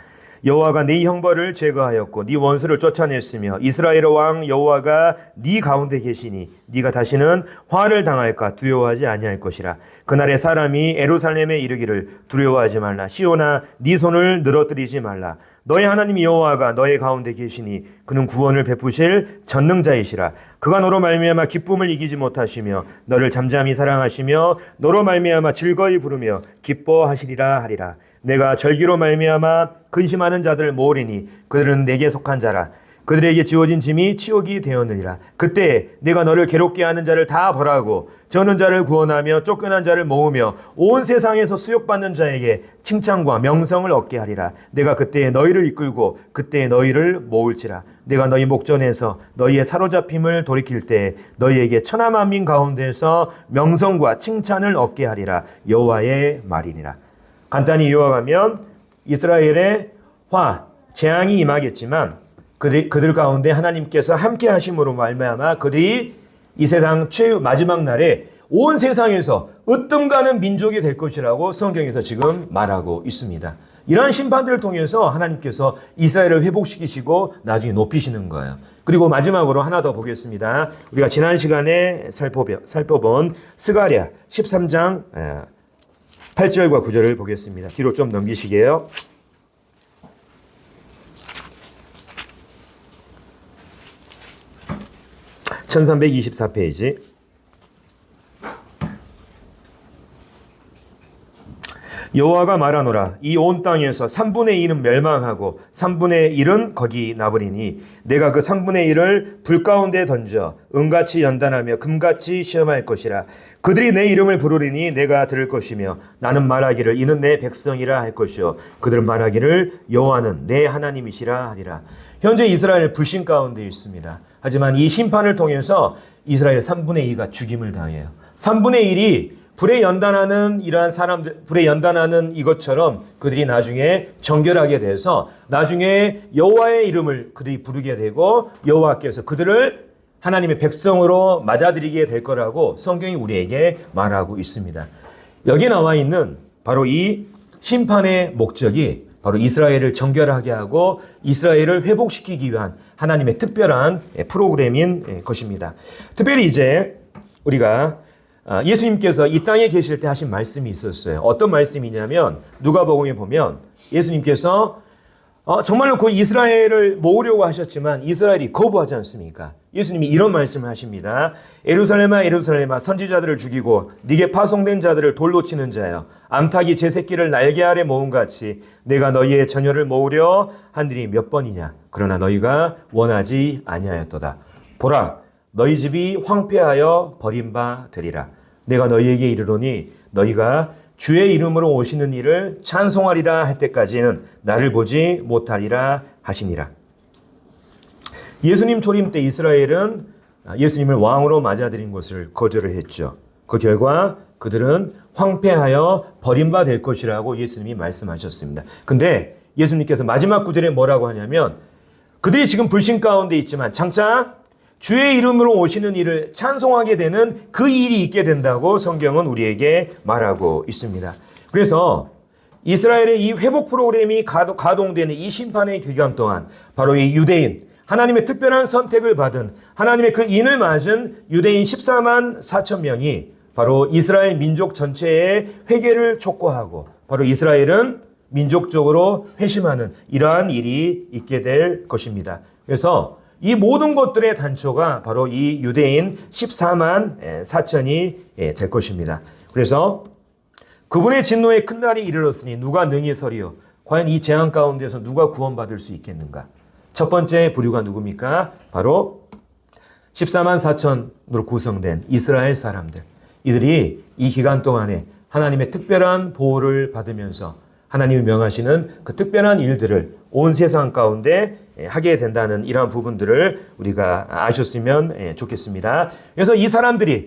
여호와가 네 형벌을 제거하였고 네 원수를 쫓아냈으며 이스라엘의 왕 여호와가 네 가운데 계시니 네가 다시는 화를 당할까 두려워하지 아니할 것이라. 그날에 사람이 예루살렘에 이르기를 두려워하지 말라. 시온아 네 손을 늘어뜨리지 말라. 너의 하나님 여호와가 너의 가운데 계시니 그는 구원을 베푸실 전능자이시라. 그가 너로 말미암아 기쁨을 이기지 못하시며 너를 잠잠히 사랑하시며 너로 말미암아 즐거이 부르며 기뻐하시리라 하리라. 내가 절기로 말미암아 근심하는 자들을 모으리니 그들은 내게 속한 자라. 그들에게 지어진 짐이 치욕이 되었느니라. 그때 내가 너를 괴롭게 하는 자를 다 벌하고 저는 자를 구원하며 쫓겨난 자를 모으며 온 세상에서 수욕받는 자에게 칭찬과 명성을 얻게 하리라. 내가 그때에 너희를 이끌고 그때에 너희를 모을지라. 내가 너희 목전에서 너희의 사로잡힘을 돌이킬 때 너희에게 천하 만민 가운데서 명성과 칭찬을 얻게 하리라. 여호와의 말이니라. 간단히 요약하면 이스라엘의 재앙이 임하겠지만 그들 가운데 하나님께서 함께 하심으로 말미암아 그들이 이 세상 마지막 날에 온 세상에서 으뜸가는 민족이 될 것이라고 성경에서 지금 말하고 있습니다. 이러한 심판들을 통해서 하나님께서 이스라엘을 회복시키시고 나중에 높이시는 거예요. 그리고 마지막으로 하나 더 보겠습니다. 우리가 지난 시간에 살펴본 스가랴 13장 8절과 9절을 보겠습니다. 뒤로 좀 넘기시게요. (1324페이지) 여호와가 말하노라. 이 온 땅에서 3분의 1은 멸망하고 3분의 1은 거기 나버리니 내가 그 3분의 1을 불 가운데 던져 은같이 연단하며 금같이 시험할 것이라. 그들이 내 이름을 부르리니 내가 들을 것이며 나는 말하기를 이는 내 백성이라 할 것이요 그들은 말하기를 여호와는 내 하나님이시라 하리라. 현재 이스라엘 불신 가운데 있습니다. 하지만 이 심판을 통해서 이스라엘 3분의 2가 죽임을 당해요. 3분의 1이 불에 연단하는 이러한 사람들, 불에 연단하는 이것처럼 그들이 나중에 정결하게 돼서 나중에 여호와의 이름을 그들이 부르게 되고 여호와께서 그들을 하나님의 백성으로 맞아들이게 될 거라고 성경이 우리에게 말하고 있습니다. 여기 나와 있는 바로 이 심판의 목적이 바로 이스라엘을 정결하게 하고 이스라엘을 회복시키기 위한 하나님의 특별한 프로그램인 것입니다. 특별히 이제 우리가 예수님께서 이 땅에 계실 때 하신 말씀이 있었어요. 어떤 말씀이냐면 누가복음에 보면 예수님께서 정말로 그 이스라엘을 모으려고 하셨지만 이스라엘이 거부하지 않습니까? 예수님이 이런 말씀을 하십니다. 예루살렘아 예루살렘아 선지자들을 죽이고 네게 파송된 자들을 돌로 치는 자여 암탉이 제 새끼를 날개 아래 모음같이 내가 너희의 자녀를 모으려 한 일이 몇 번이냐. 그러나 너희가 원하지 아니하였도다. 보라 너희 집이 황폐하여 버림바 되리라. 내가 너희에게 이르노니 너희가 주의 이름으로 오시는 이를 찬송하리라 할 때까지는 나를 보지 못하리라 하시니라. 예수님 초림 때 이스라엘은 예수님을 왕으로 맞아들인 것을 거절을 했죠. 그 결과 그들은 황폐하여 버림받을 것이라고 예수님이 말씀하셨습니다. 근데 예수님께서 마지막 구절에 뭐라고 하냐면 그들이 지금 불신 가운데 있지만 장차 주의 이름으로 오시는 일을 찬송하게 되는 그 일이 있게 된다고 성경은 우리에게 말하고 있습니다. 그래서 이스라엘의 이 회복 프로그램이 가동되는 이 심판의 기간 동안 바로 이 유대인, 하나님의 특별한 선택을 받은 하나님의 그 인을 맞은 유대인 14만 4천 명이 바로 이스라엘 민족 전체의 회개를 촉구하고 바로 이스라엘은 민족적으로 회심하는 이러한 일이 있게 될 것입니다. 그래서 이 모든 것들의 단초가 바로 이 유대인 14만 4천이 될 것입니다. 그래서 그분의 진노의 큰 날이 이르렀으니 누가 능히 서리요? 과연 이 재앙 가운데서 누가 구원받을 수 있겠는가? 첫 번째 부류가 누굽니까? 바로 14만 4천으로 구성된 이스라엘 사람들. 이들이 이 기간 동안에 하나님의 특별한 보호를 받으면서 하나님이 명하시는 그 특별한 일들을 온 세상 가운데 하게 된다는 이러한 부분들을 우리가 아셨으면 좋겠습니다. 그래서 이 사람들이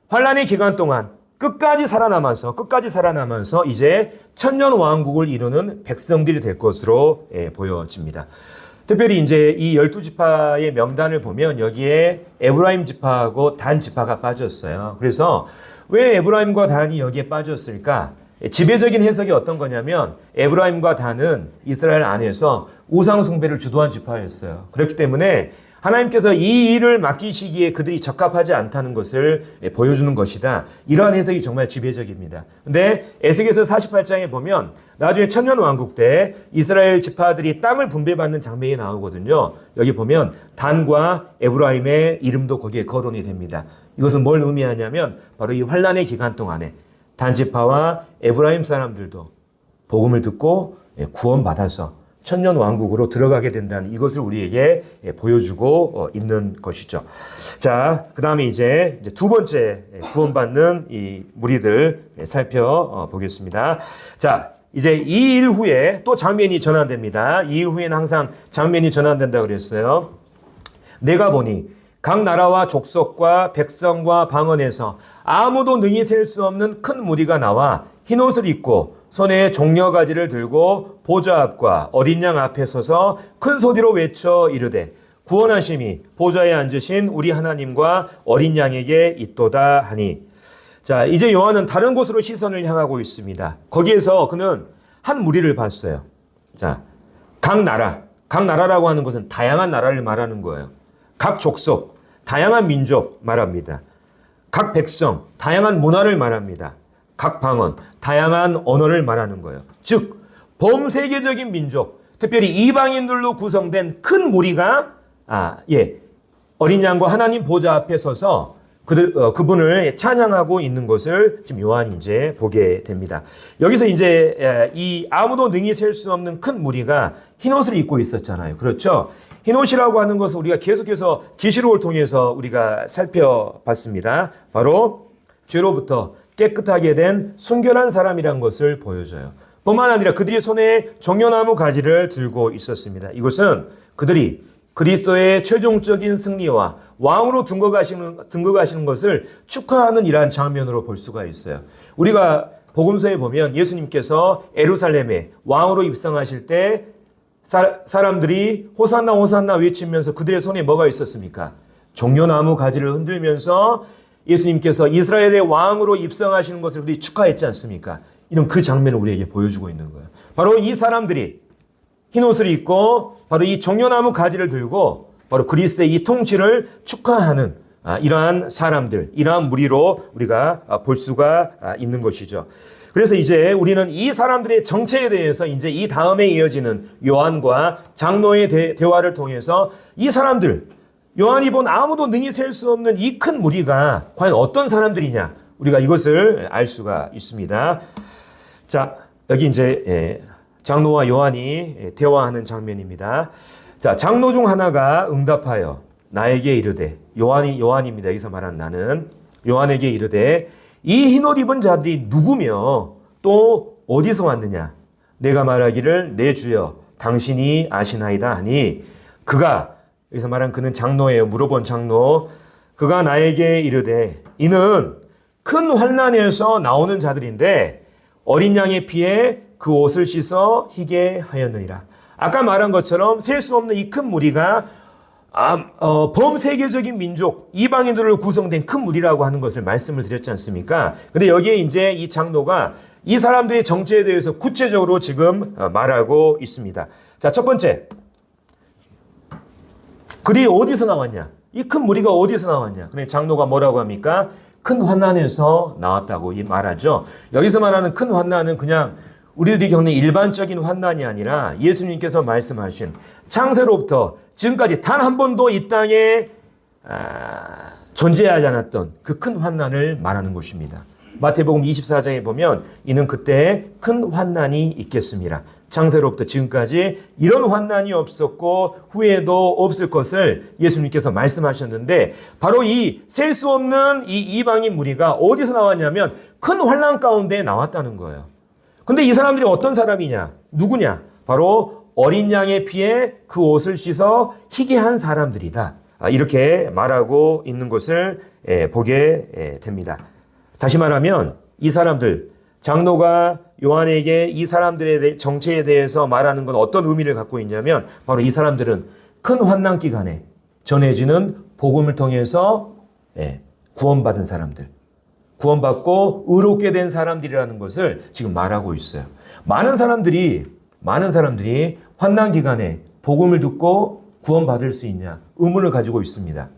환란의 기간 동안 끝까지 살아남아서 이제 천년 왕국을 이루는 백성들이 될 것으로 보여집니다. 특별히 이제 이 12지파의 명단을 보면 여기에 에브라임 지파하고 단 지파가 빠졌어요. 그래서 왜 에브라임과 단이 여기에 빠졌을까? 지배적인 해석이 어떤 거냐면 에브라임과 단은 이스라엘 안에서 우상 숭배를 주도한 지파였어요. 그렇기 때문에 하나님께서 이 일을 맡기시기에 그들이 적합하지 않다는 것을 보여주는 것이다. 이러한 해석이 정말 지배적입니다. 근데 에스겔서 48장에 보면 나중에 천년왕국 때 이스라엘 지파들이 땅을 분배받는 장면이 나오거든요. 여기 보면 단과 에브라임의 이름도 거기에 거론이 됩니다. 이것은 뭘 의미하냐면 바로 이 환란의 기간 동안에 단 지파와 에브라임 사람들도 복음을 듣고 구원받아서 천년 왕국으로 들어가게 된다는 이것을 우리에게 보여주고 있는 것이죠. 자, 그 다음에 이제 두 번째 구원받는 이 무리들 살펴보겠습니다. 자, 이제 이 일 후에 또 장면이 전환됩니다. 이 일 후에는 항상 장면이 전환된다고 그랬어요. 내가 보니 각 나라와 족속과 백성과 방언에서 아무도 능히 셀 수 없는 큰 무리가 나와 흰옷을 입고 손에 종려가지를 들고 보좌 앞과 어린 양 앞에 서서 큰 소리로 외쳐 이르되 구원하심이 보좌에 앉으신 우리 하나님과 어린 양에게 있도다 하니. 자, 이제 요한은 다른 곳으로 시선을 향하고 있습니다. 거기에서 그는 한 무리를 봤어요. 자, 각 나라라고 하는 것은 다양한 나라를 말하는 거예요. 각 족속, 다양한 민족 말합니다. 각 백성, 다양한 문화를 말합니다. 각 방언, 다양한 언어를 말하는 거예요. 즉, 범세계적인 민족, 특별히 이방인들로 구성된 큰 무리가 어린 양과 하나님 보좌 앞에 서서 그분을 찬양하고 있는 것을 지금 요한이 이제 보게 됩니다. 여기서 이제 이 아무도 능히 셀 수 없는 큰 무리가 흰옷을 입고 있었잖아요. 그렇죠? 흰옷이라고 하는 것을 우리가 계속해서 계시록을 통해서 우리가 살펴봤습니다. 바로 죄로부터 깨끗하게 된 순결한 사람이란 것을 보여줘요. 뿐만 아니라 그들이 손에 종려나무 가지를 들고 있었습니다. 이것은 그들이 그리스도의 최종적인 승리와 왕으로 등극하시는 것을 축하하는 이러한 장면으로 볼 수가 있어요. 우리가 복음서에 보면 예수님께서 예루살렘에 왕으로 입성하실 때 사람들이 호산나 호산나 외치면서 그들의 손에 뭐가 있었습니까? 종려나무 가지를 흔들면서 예수님께서 이스라엘의 왕으로 입성하시는 것을 우리 축하했지 않습니까? 이런 그 장면을 우리에게 보여주고 있는 거예요. 바로 이 사람들이 흰옷을 입고 바로 이 종려나무 가지를 들고 바로 그리스도의 이 통치를 축하하는 이러한 사람들, 이러한 무리로 우리가 볼 수가 있는 것이죠. 그래서 이제 우리는 이 사람들의 정체에 대해서 이제 이 다음에 이어지는 요한과 장로의 대화를 통해서 이 사람들, 요한이 본 아무도 능히 셀 수 없는 이 큰 무리가 과연 어떤 사람들이냐, 우리가 이것을 알 수가 있습니다. 자, 여기 이제 장로와 요한이 대화하는 장면입니다. 자, 장로 중 하나가 응답하여 나에게 이르되, 요한입니다. 여기서 말한 나는 요한에게 이르되 이 흰옷 입은 자들이 누구며 또 어디서 왔느냐? 내가 말하기를 내 주여 당신이 아시나이다 하니 그가 여기서 말한 그는 장로예요. 물어본 장로. 그가 나에게 이르되 이는 큰 환난에서 나오는 자들인데 어린 양의 피에 그 옷을 씻어 희게 하였느니라. 아까 말한 것처럼 셀 수 없는 이 큰 무리가 범세계적인 민족, 이방인들로 구성된 큰 무리라고 하는 것을 말씀을 드렸지 않습니까? 근데 여기에 이제 이 장로가 이 사람들의 정체에 대해서 구체적으로 지금 말하고 있습니다. 자, 첫 번째. 그들이 어디서 나왔냐? 이 큰 무리가 어디서 나왔냐? 근데 장로가 뭐라고 합니까? 큰 환난에서 나왔다고 말하죠. 여기서 말하는 큰 환난은 그냥 우리들이 겪는 일반적인 환난이 아니라 예수님께서 말씀하신 창세로부터 지금까지 단 한 번도 이 땅에 존재하지 않았던 그 큰 환난을 말하는 것입니다. 마태복음 24장에 보면 이는 그때 큰 환난이 있겠습니다. 창세로부터 지금까지 이런 환난이 없었고 후에도 없을 것을 예수님께서 말씀하셨는데 바로 이 셀 수 없는 이 이방인 무리가 어디서 나왔냐면 큰 환난 가운데 나왔다는 거예요. 근데 이 사람들이 어떤 사람이냐? 누구냐? 바로 어린 양의 피에 그 옷을 씻어 희게 한 사람들이다. 이렇게 말하고 있는 것을 보게 됩니다. 다시 말하면 이 사람들, 장로가 요한에게 이 사람들의 정체에 대해서 말하는 건 어떤 의미를 갖고 있냐면 바로 이 사람들은 큰 환난 기간에 전해지는 복음을 통해서 구원받은 사람들, 구원받고 의롭게 된 사람들이라는 것을 지금 말하고 있어요. 많은 사람들이 환난 기간에 복음을 듣고 구원받을 수 있냐 의문을 가지고 있습니다.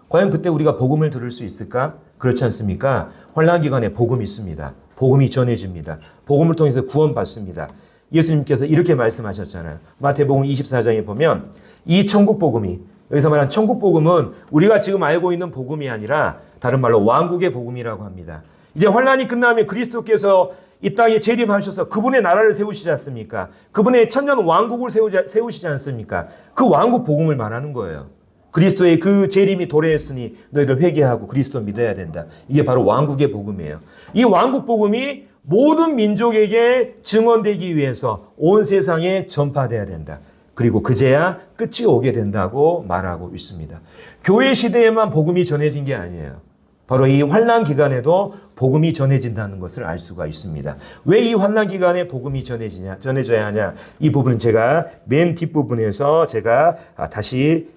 과연 그때 우리가 복음을 들을 수 있을까? 그렇지 않습니까? 환난 기간에 복음이 있습니다. 복음이 전해집니다. 복음을 통해서 구원받습니다. 예수님께서 이렇게 말씀하셨잖아요. 마태복음 24장에 보면 이 천국 복음이, 여기서 말한 천국 복음은 우리가 지금 알고 있는 복음이 아니라 다른 말로 왕국의 복음이라고 합니다. 이제 환난이 끝나면 그리스도께서 이 땅에 재림하셔서 그분의 나라를 세우시지 않습니까? 그분의 천년 왕국을 세우시지 않습니까? 그 왕국 복음을 말하는 거예요. 그리스도의 그 재림이 도래했으니 너희들 회개하고 그리스도 믿어야 된다. 이게 바로 왕국의 복음이에요. 이 왕국 복음이 모든 민족에게 증언되기 위해서 온 세상에 전파돼야 된다. 그리고 그제야 끝이 오게 된다고 말하고 있습니다. 교회 시대에만 복음이 전해진 게 아니에요. 바로 이 환난 기간에도 복음이 전해진다는 것을 알 수가 있습니다. 왜 이 환난 기간에 복음이 전해져야 하냐? 이 부분은 제가 맨 뒷부분에서 제가 다시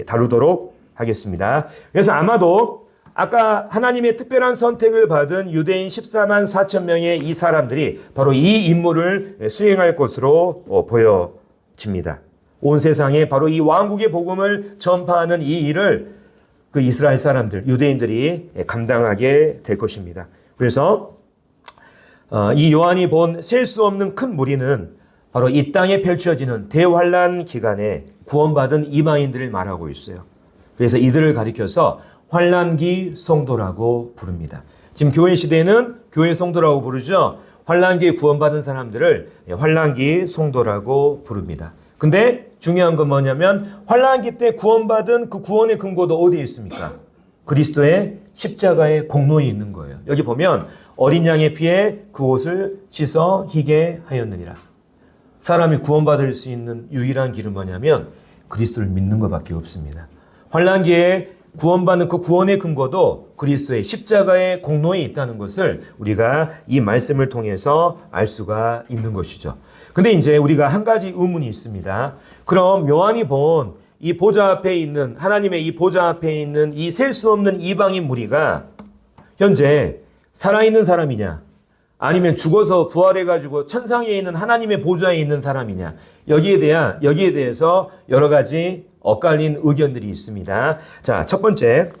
다루도록 하겠습니다. 그래서 아마도 아까 하나님의 특별한 선택을 받은 유대인 14만 4천 명의 이 사람들이 바로 이 임무를 수행할 것으로 보여집니다. 온 세상에 바로 이 왕국의 복음을 전파하는 이 일을 그 이스라엘 사람들, 유대인들이 감당하게 될 것입니다. 그래서 이 요한이 본 셀 수 없는 큰 무리는 바로 이 땅에 펼쳐지는 대환란 기간에 구원받은 이방인들을 말하고 있어요. 그래서 이들을 가리켜서 환란기 성도라고 부릅니다. 지금 교회 시대에는 교회 성도라고 부르죠. 환란기에 구원받은 사람들을 환란기 성도라고 부릅니다. 근데 중요한 건 뭐냐면 환란기 때 구원받은 그 구원의 근거도 어디에 있습니까? 그리스도의 십자가의 공로에 있는 거예요. 여기 보면 어린 양의 피에 그 옷을 씻어 희게 하였느니라. 사람이 구원받을 수 있는 유일한 길은 뭐냐면 그리스도를 믿는 것밖에 없습니다. 환란기에 구원받는 그 구원의 근거도 그리스도의 십자가의 공로에 있다는 것을 우리가 이 말씀을 통해서 알 수가 있는 것이죠. 근데 이제 우리가 한 가지 의문이 있습니다. 그럼 요한이 본 이 보좌 앞에 있는 하나님의 이 보좌 앞에 있는 이 셀 수 없는 이방인 무리가 현재 살아있는 사람이냐? 아니면 죽어서 부활해가지고 천상에 있는 하나님의 보좌에 있는 사람이냐? 여기에 대해서 여러 가지 엇갈린 의견들이 있습니다. 자, 첫 번째,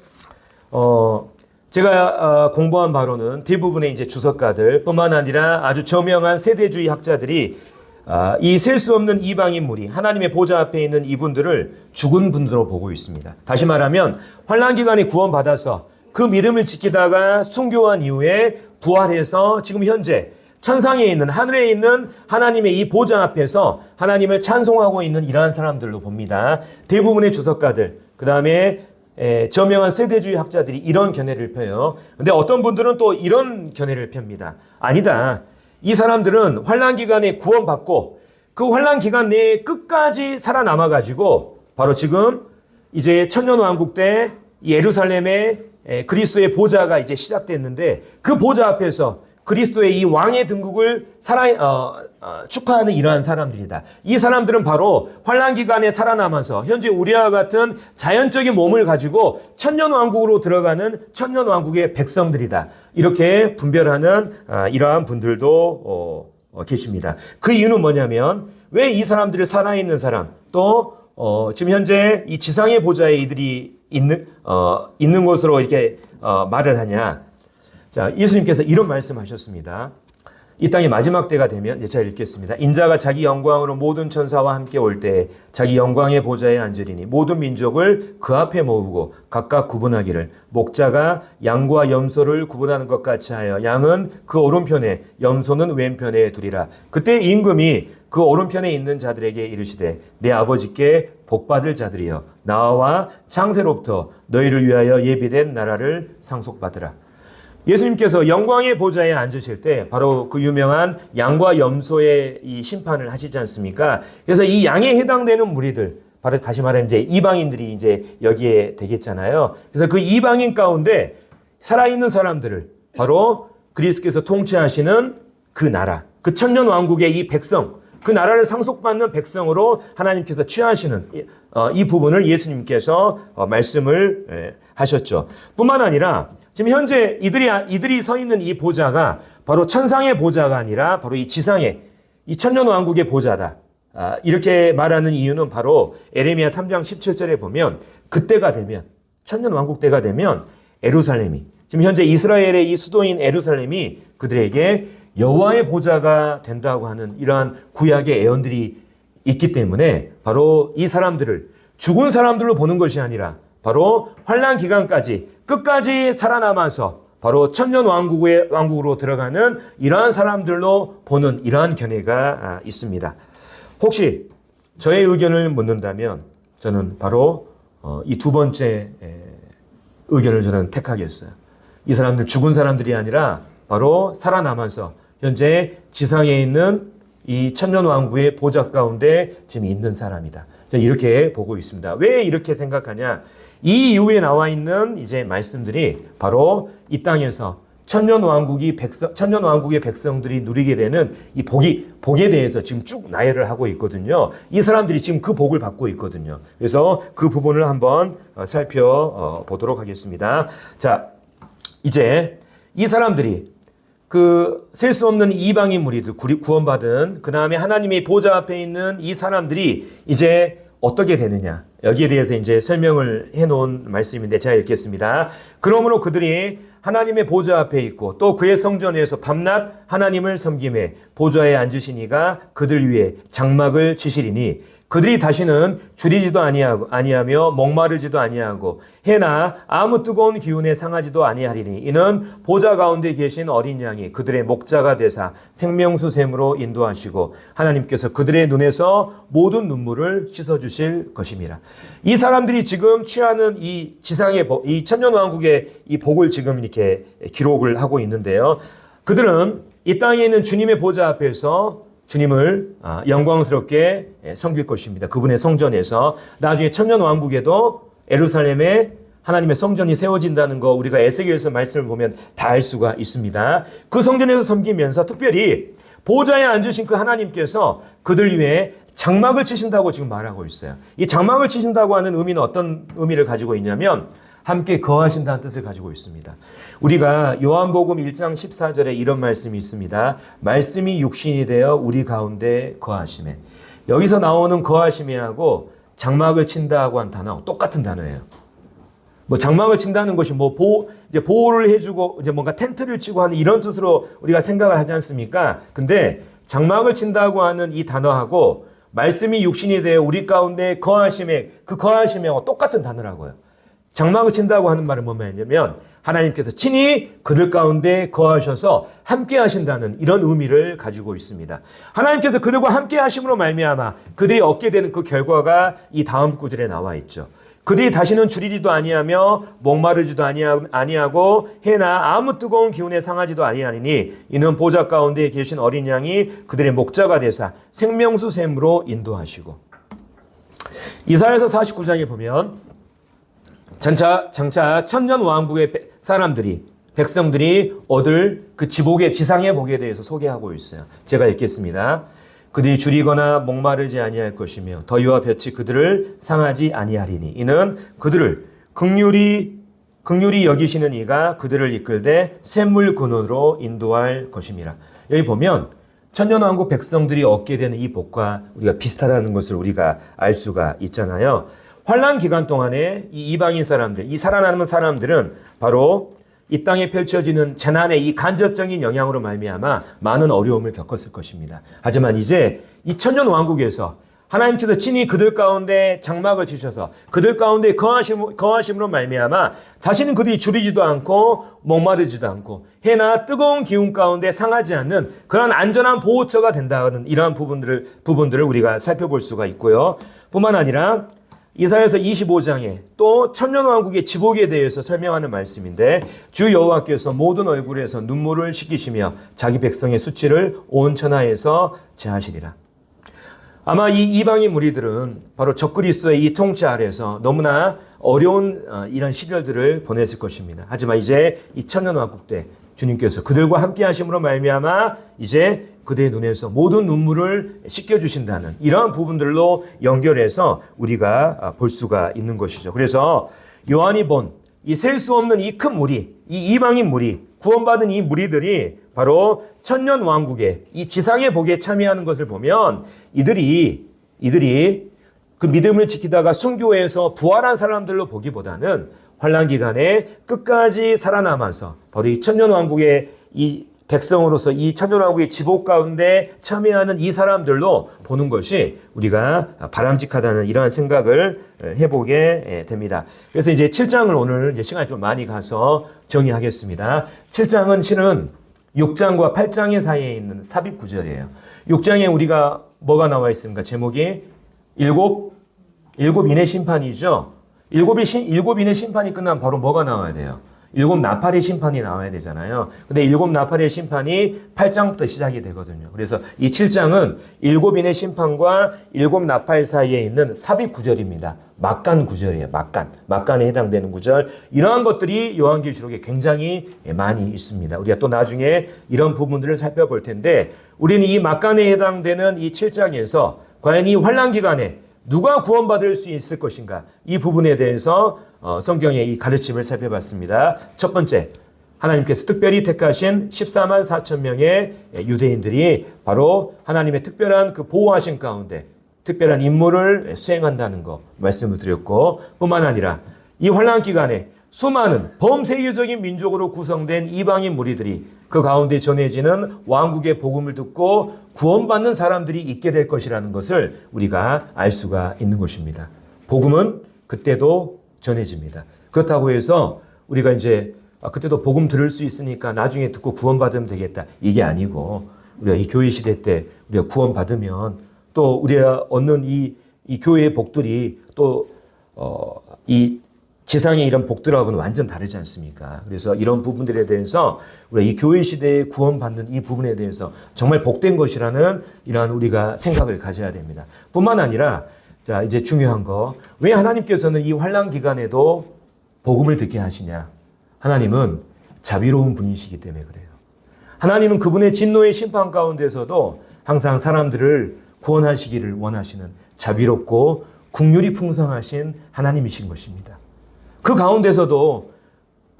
제가 공부한 바로는 대부분의 이제 주석가들 뿐만 아니라 아주 저명한 세대주의 학자들이 이 셀 수 없는 이방인 무리, 하나님의 보좌 앞에 있는 이분들을 죽은 분들로 보고 있습니다. 다시 말하면 환난 기간에 구원받아서 그 믿음을 지키다가 순교한 이후에 부활해서 지금 현재 천상에 있는 하늘에 있는 하나님의 이 보좌 앞에서 하나님을 찬송하고 있는 이러한 사람들로 봅니다. 대부분의 주석가들, 그 다음에 저명한 세대주의 학자들이 이런 견해를 펴요. 근데 어떤 분들은 또 이런 견해를 펴니다. 아니다. 이 사람들은 환난 기간에 구원받고 그 환난 기간 내에 끝까지 살아남아가지고 바로 지금 이제 천년왕국 때 예루살렘에 그리스도의 보좌가 이제 시작됐는데 그 보좌 앞에서 그리스도의 이 왕의 등극을 축하하는 이러한 사람들이다. 이 사람들은 바로 환란 기간에 살아남아서 현재 우리와 같은 자연적인 몸을 가지고 천년왕국으로 들어가는 천년왕국의 백성들이다. 이렇게 분별하는 이러한 분들도 계십니다. 그 이유는 뭐냐면 왜 이 사람들이 살아있는 사람 또 지금 현재 이 지상의 보좌에 이들이 있는 것으로 이렇게 말을 하냐. 자, 예수님께서 이런 말씀하셨습니다. 이 땅의 마지막 때가 되면 제가 읽겠습니다. 인자가 자기 영광으로 모든 천사와 함께 올 때 자기 영광의 보좌에 앉으리니 모든 민족을 그 앞에 모으고 각각 구분하기를 목자가 양과 염소를 구분하는 것 같이 하여 양은 그 오른편에 염소는 왼편에 두리라. 그때 임금이 그 오른편에 있는 자들에게 이르시되 내 아버지께 복받을 자들이여 나와 창세로부터 너희를 위하여 예비된 나라를 상속받으라. 예수님께서 영광의 보좌에 앉으실 때 바로 그 유명한 양과 염소의 이 심판을 하시지 않습니까? 그래서 이 양에 해당되는 무리들, 바로 다시 말하면 이제 이방인들이 이제 여기에 되겠잖아요. 그래서 그 이방인 가운데 살아있는 사람들을 바로 그리스도께서 통치하시는 그 나라, 그 천년 왕국의 이 백성, 그 나라를 상속받는 백성으로 하나님께서 취하시는 이 부분을 예수님께서 말씀을 하셨죠. 뿐만 아니라 지금 현재 이들이 서 있는 이 보좌가 바로 천상의 보좌가 아니라 바로 이 지상의 이 천년 왕국의 보좌다. 이렇게 말하는 이유는 바로 에레미야 3장 17절에 보면 그때가 되면 천년 왕국 때가 되면 에루살렘이 지금 현재 이스라엘의 이 수도인 에루살렘이 그들에게 여호와의 보좌가 된다고 하는 이러한 구약의 예언들이 있기 때문에 바로 이 사람들을 죽은 사람들로 보는 것이 아니라 바로 환란 기간까지 끝까지 살아남아서 바로 천년 왕국으로 들어가는 이러한 사람들로 보는 이러한 견해가 있습니다. 혹시 저의 의견을 묻는다면 저는 바로 이 두 번째 의견을 저는 택하겠어요. 이 사람들 죽은 사람들이 아니라 바로 살아남아서 현재 지상에 있는 이 천년 왕국의 보좌 가운데 지금 있는 사람이다. 저는 이렇게 보고 있습니다. 왜 이렇게 생각하냐? 이 이후에 나와 있는 이제 말씀들이 바로 이 땅에서 천년 왕국의 백성들이 누리게 되는 이 복에 대해서 지금 쭉 나열을 하고 있거든요. 이 사람들이 지금 그 복을 받고 있거든요. 그래서 그 부분을 한번 살펴보도록 하겠습니다. 자, 이제 이 사람들이 그 셀 수 없는 이방인 무리들 구원받은 그 다음에 하나님의 보좌 앞에 있는 이 사람들이 이제 어떻게 되느냐 여기에 대해서 이제 설명을 해놓은 말씀인데 제가 읽겠습니다. 그러므로 그들이 하나님의 보좌 앞에 있고 또 그의 성전에서 밤낮 하나님을 섬김에 보좌에 앉으시니가 그들 위에 장막을 치시리니 그들이 다시는 줄이지도 아니하며 목마르지도 아니하고 해나 아무 뜨거운 기운에 상하지도 아니하리니 이는 보좌 가운데 계신 어린 양이 그들의 목자가 되사 생명수 샘으로 인도하시고 하나님께서 그들의 눈에서 모든 눈물을 씻어주실 것임이라. 이 사람들이 지금 취하는 이 지상의 복, 이 천년왕국의 이 복을 지금 이렇게 기록을 하고 있는데요. 그들은 이 땅에 있는 주님의 보좌 앞에서 주님을 영광스럽게 섬길 것입니다. 그분의 성전에서 나중에 천년왕국에도 예루살렘에 하나님의 성전이 세워진다는 거 우리가 에스겔서 말씀을 보면 다 알 수가 있습니다. 그 성전에서 섬기면서 특별히 보좌에 앉으신 그 하나님께서 그들 위해 장막을 치신다고 지금 말하고 있어요. 이 장막을 치신다고 하는 의미는 어떤 의미를 가지고 있냐면 함께 거하신다는 뜻을 가지고 있습니다. 우리가 요한복음 1장 14절에 이런 말씀이 있습니다. 말씀이 육신이 되어 우리 가운데 거하심에. 여기서 나오는 거하심이하고 장막을 친다고 한 단어하고 똑같은 단어예요. 뭐 장막을 친다는 것이 뭐 이제 보호를 해주고 이제 뭔가 텐트를 치고 하는 이런 뜻으로 우리가 생각을 하지 않습니까? 근데 장막을 친다고 하는 이 단어하고 말씀이 육신이 되어 우리 가운데 거하심에 그 거하심하고 똑같은 단어라고요. 장막을 친다고 하는 말은 뭐냐면 하나님께서 친히 그들 가운데 거하셔서 함께 하신다는 이런 의미를 가지고 있습니다. 하나님께서 그들과 함께 하심으로 말미암아 그들이 얻게 되는 그 결과가 이 다음 구절에 나와 있죠. 그들이 다시는 줄이지도 아니하며 목마르지도 아니하고 해나 아무 뜨거운 기운에 상하지도 아니하니 이는 보좌 가운데 계신 어린 양이 그들의 목자가 되사 생명수 샘으로 인도하시고. 이사야서 49장에 보면 장차 천년 왕국의 사람들이 백성들이 얻을 그 지복의 지상의 복에 대해서 소개하고 있어요. 제가 읽겠습니다. 그들이 줄이거나 목마르지 아니할 것이며 더위와 볕이 그들을 상하지 아니하리니 이는 그들을 긍휼히 여기시는 이가 그들을 이끌되 샘물 근원으로 인도할 것임이라. 여기 보면 천년왕국 백성들이 얻게 되는 이 복과 우리가 비슷하다는 것을 우리가 알 수가 있잖아요. 환란 기간 동안에 이 이방인 사람들, 이 살아남은 사람들은 바로 이 땅에 펼쳐지는 재난의 이 간접적인 영향으로 말미암아 많은 어려움을 겪었을 것입니다. 하지만 이제 이 천년 왕국에서 하나님께서 친히 그들 가운데 장막을 치셔서 그들 가운데 거하심으로 말미암아 다시는 그들이 줄이지도 않고 목마르지도 않고 해나 뜨거운 기운 가운데 상하지 않는 그런 안전한 보호처가 된다는 이러한 부분들을 우리가 살펴볼 수가 있고요. 뿐만 아니라 이사야서 25장에 또 천년왕국의 지복에 대해서 설명하는 말씀인데 주 여호와께서 모든 얼굴에서 눈물을 씻기시며 자기 백성의 수치를 온 천하에서 제하시리라. 아마 이 이방인 무리들은 바로 적그리스도의 이 통치 아래에서 너무나 어려운 이런 시절들을 보냈을 것입니다. 하지만 이제 이 천년왕국 때 주님께서 그들과 함께 하심으로 말미암아 이제 그들의 눈에서 모든 눈물을 씻겨주신다는 이러한 부분들로 연결해서 우리가 볼 수가 있는 것이죠. 그래서 요한이 본 이 셀 수 없는 이 큰 무리, 이 이방인 무리, 구원받은 이 무리들이 바로 천년 왕국의 이 지상의 복에 참여하는 것을 보면 이들이 그 믿음을 지키다가 순교해서 부활한 사람들로 보기보다는 환난 기간에 끝까지 살아남아서 바로 이 천년 왕국의 이 백성으로서 이 천년왕국의 지복 가운데 참여하는 이 사람들로 보는 것이 우리가 바람직하다는 이러한 생각을 해보게 됩니다. 그래서 이제 7장을 오늘 이제 시간이 좀 많이 가서 정의하겠습니다. 7장은 실은 6장과 8장의 사이에 있는 삽입 구절이에요. 6장에 우리가 뭐가 나와 있습니까? 제목이 일곱 인의 심판이죠. 일곱 인의 심판이 끝나면 바로 뭐가 나와야 돼요? 일곱 나팔의 심판이 나와야 되잖아요. 근데 일곱 나팔의 심판이 8장부터 시작이 되거든요. 그래서 이 7장은 일곱 인의 심판과 일곱 나팔 사이에 있는 삽입 구절입니다. 막간 구절이에요. 막간에 해당되는 구절. 이러한 것들이 요한계시록에 굉장히 많이 있습니다. 우리가 또 나중에 이런 부분들을 살펴볼 텐데 우리는 이 막간에 해당되는 이 7장에서 과연 이 환난 기간에 누가 구원받을 수 있을 것인가? 이 부분에 대해서 성경의 이 가르침을 살펴봤습니다. 첫 번째, 하나님께서 특별히 택하신 14만 4천 명의 유대인들이 바로 하나님의 특별한 그 보호하신 가운데 특별한 임무를 수행한다는 거 말씀을 드렸고 뿐만 아니라 이 환난 기간에 수많은 범세계적인 민족으로 구성된 이방인 무리들이 그 가운데 전해지는 왕국의 복음을 듣고 구원받는 사람들이 있게 될 것이라는 것을 우리가 알 수가 있는 것입니다. 복음은 그때도 전해집니다. 그렇다고 해서 우리가 이제 그때도 복음 들을 수 있으니까 나중에 듣고 구원받으면 되겠다. 이게 아니고 우리가 이 교회 시대 때 우리가 구원받으면 또 우리가 얻는 이 교회의 복들이 또 이 지상의 이런 복들하고는 완전 다르지 않습니까? 그래서 이런 부분들에 대해서 우리가 이 교회 시대에 구원받는 이 부분에 대해서 정말 복된 것이라는 이러한 우리가 생각을 가져야 됩니다. 뿐만 아니라 자 이제 중요한 거, 왜 하나님께서는 이 환난 기간에도 복음을 듣게 하시냐? 하나님은 자비로운 분이시기 때문에 그래요. 하나님은 그분의 진노의 심판 가운데서도 항상 사람들을 구원하시기를 원하시는 자비롭고 긍휼이 풍성하신 하나님이신 것입니다. 그 가운데서도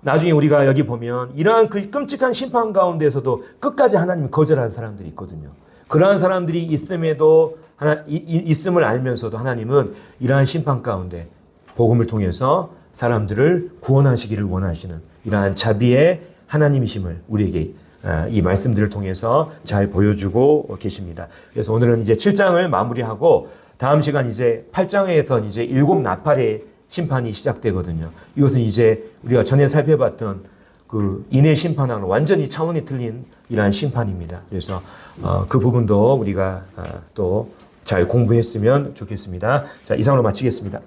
나중에 우리가 여기 보면 이러한 그 끔찍한 심판 가운데서도 끝까지 하나님 거절하는 사람들이 있거든요. 그러한 사람들이 있음을 알면서도 하나님은 이러한 심판 가운데 복음을 통해서 사람들을 구원하시기를 원하시는 이러한 자비의 하나님이심을 우리에게 이 말씀들을 통해서 잘 보여주고 계십니다. 그래서 오늘은 이제 7장을 마무리하고 다음 시간 이제 8장에서 이제 일곱 나팔의 심판이 시작되거든요. 이것은 이제 우리가 전에 살펴봤던 그 인의 심판하고는 완전히 차원이 틀린 이러한 심판입니다. 그래서 그 부분도 우리가 또 잘 공부했으면 좋겠습니다. 자, 이상으로 마치겠습니다.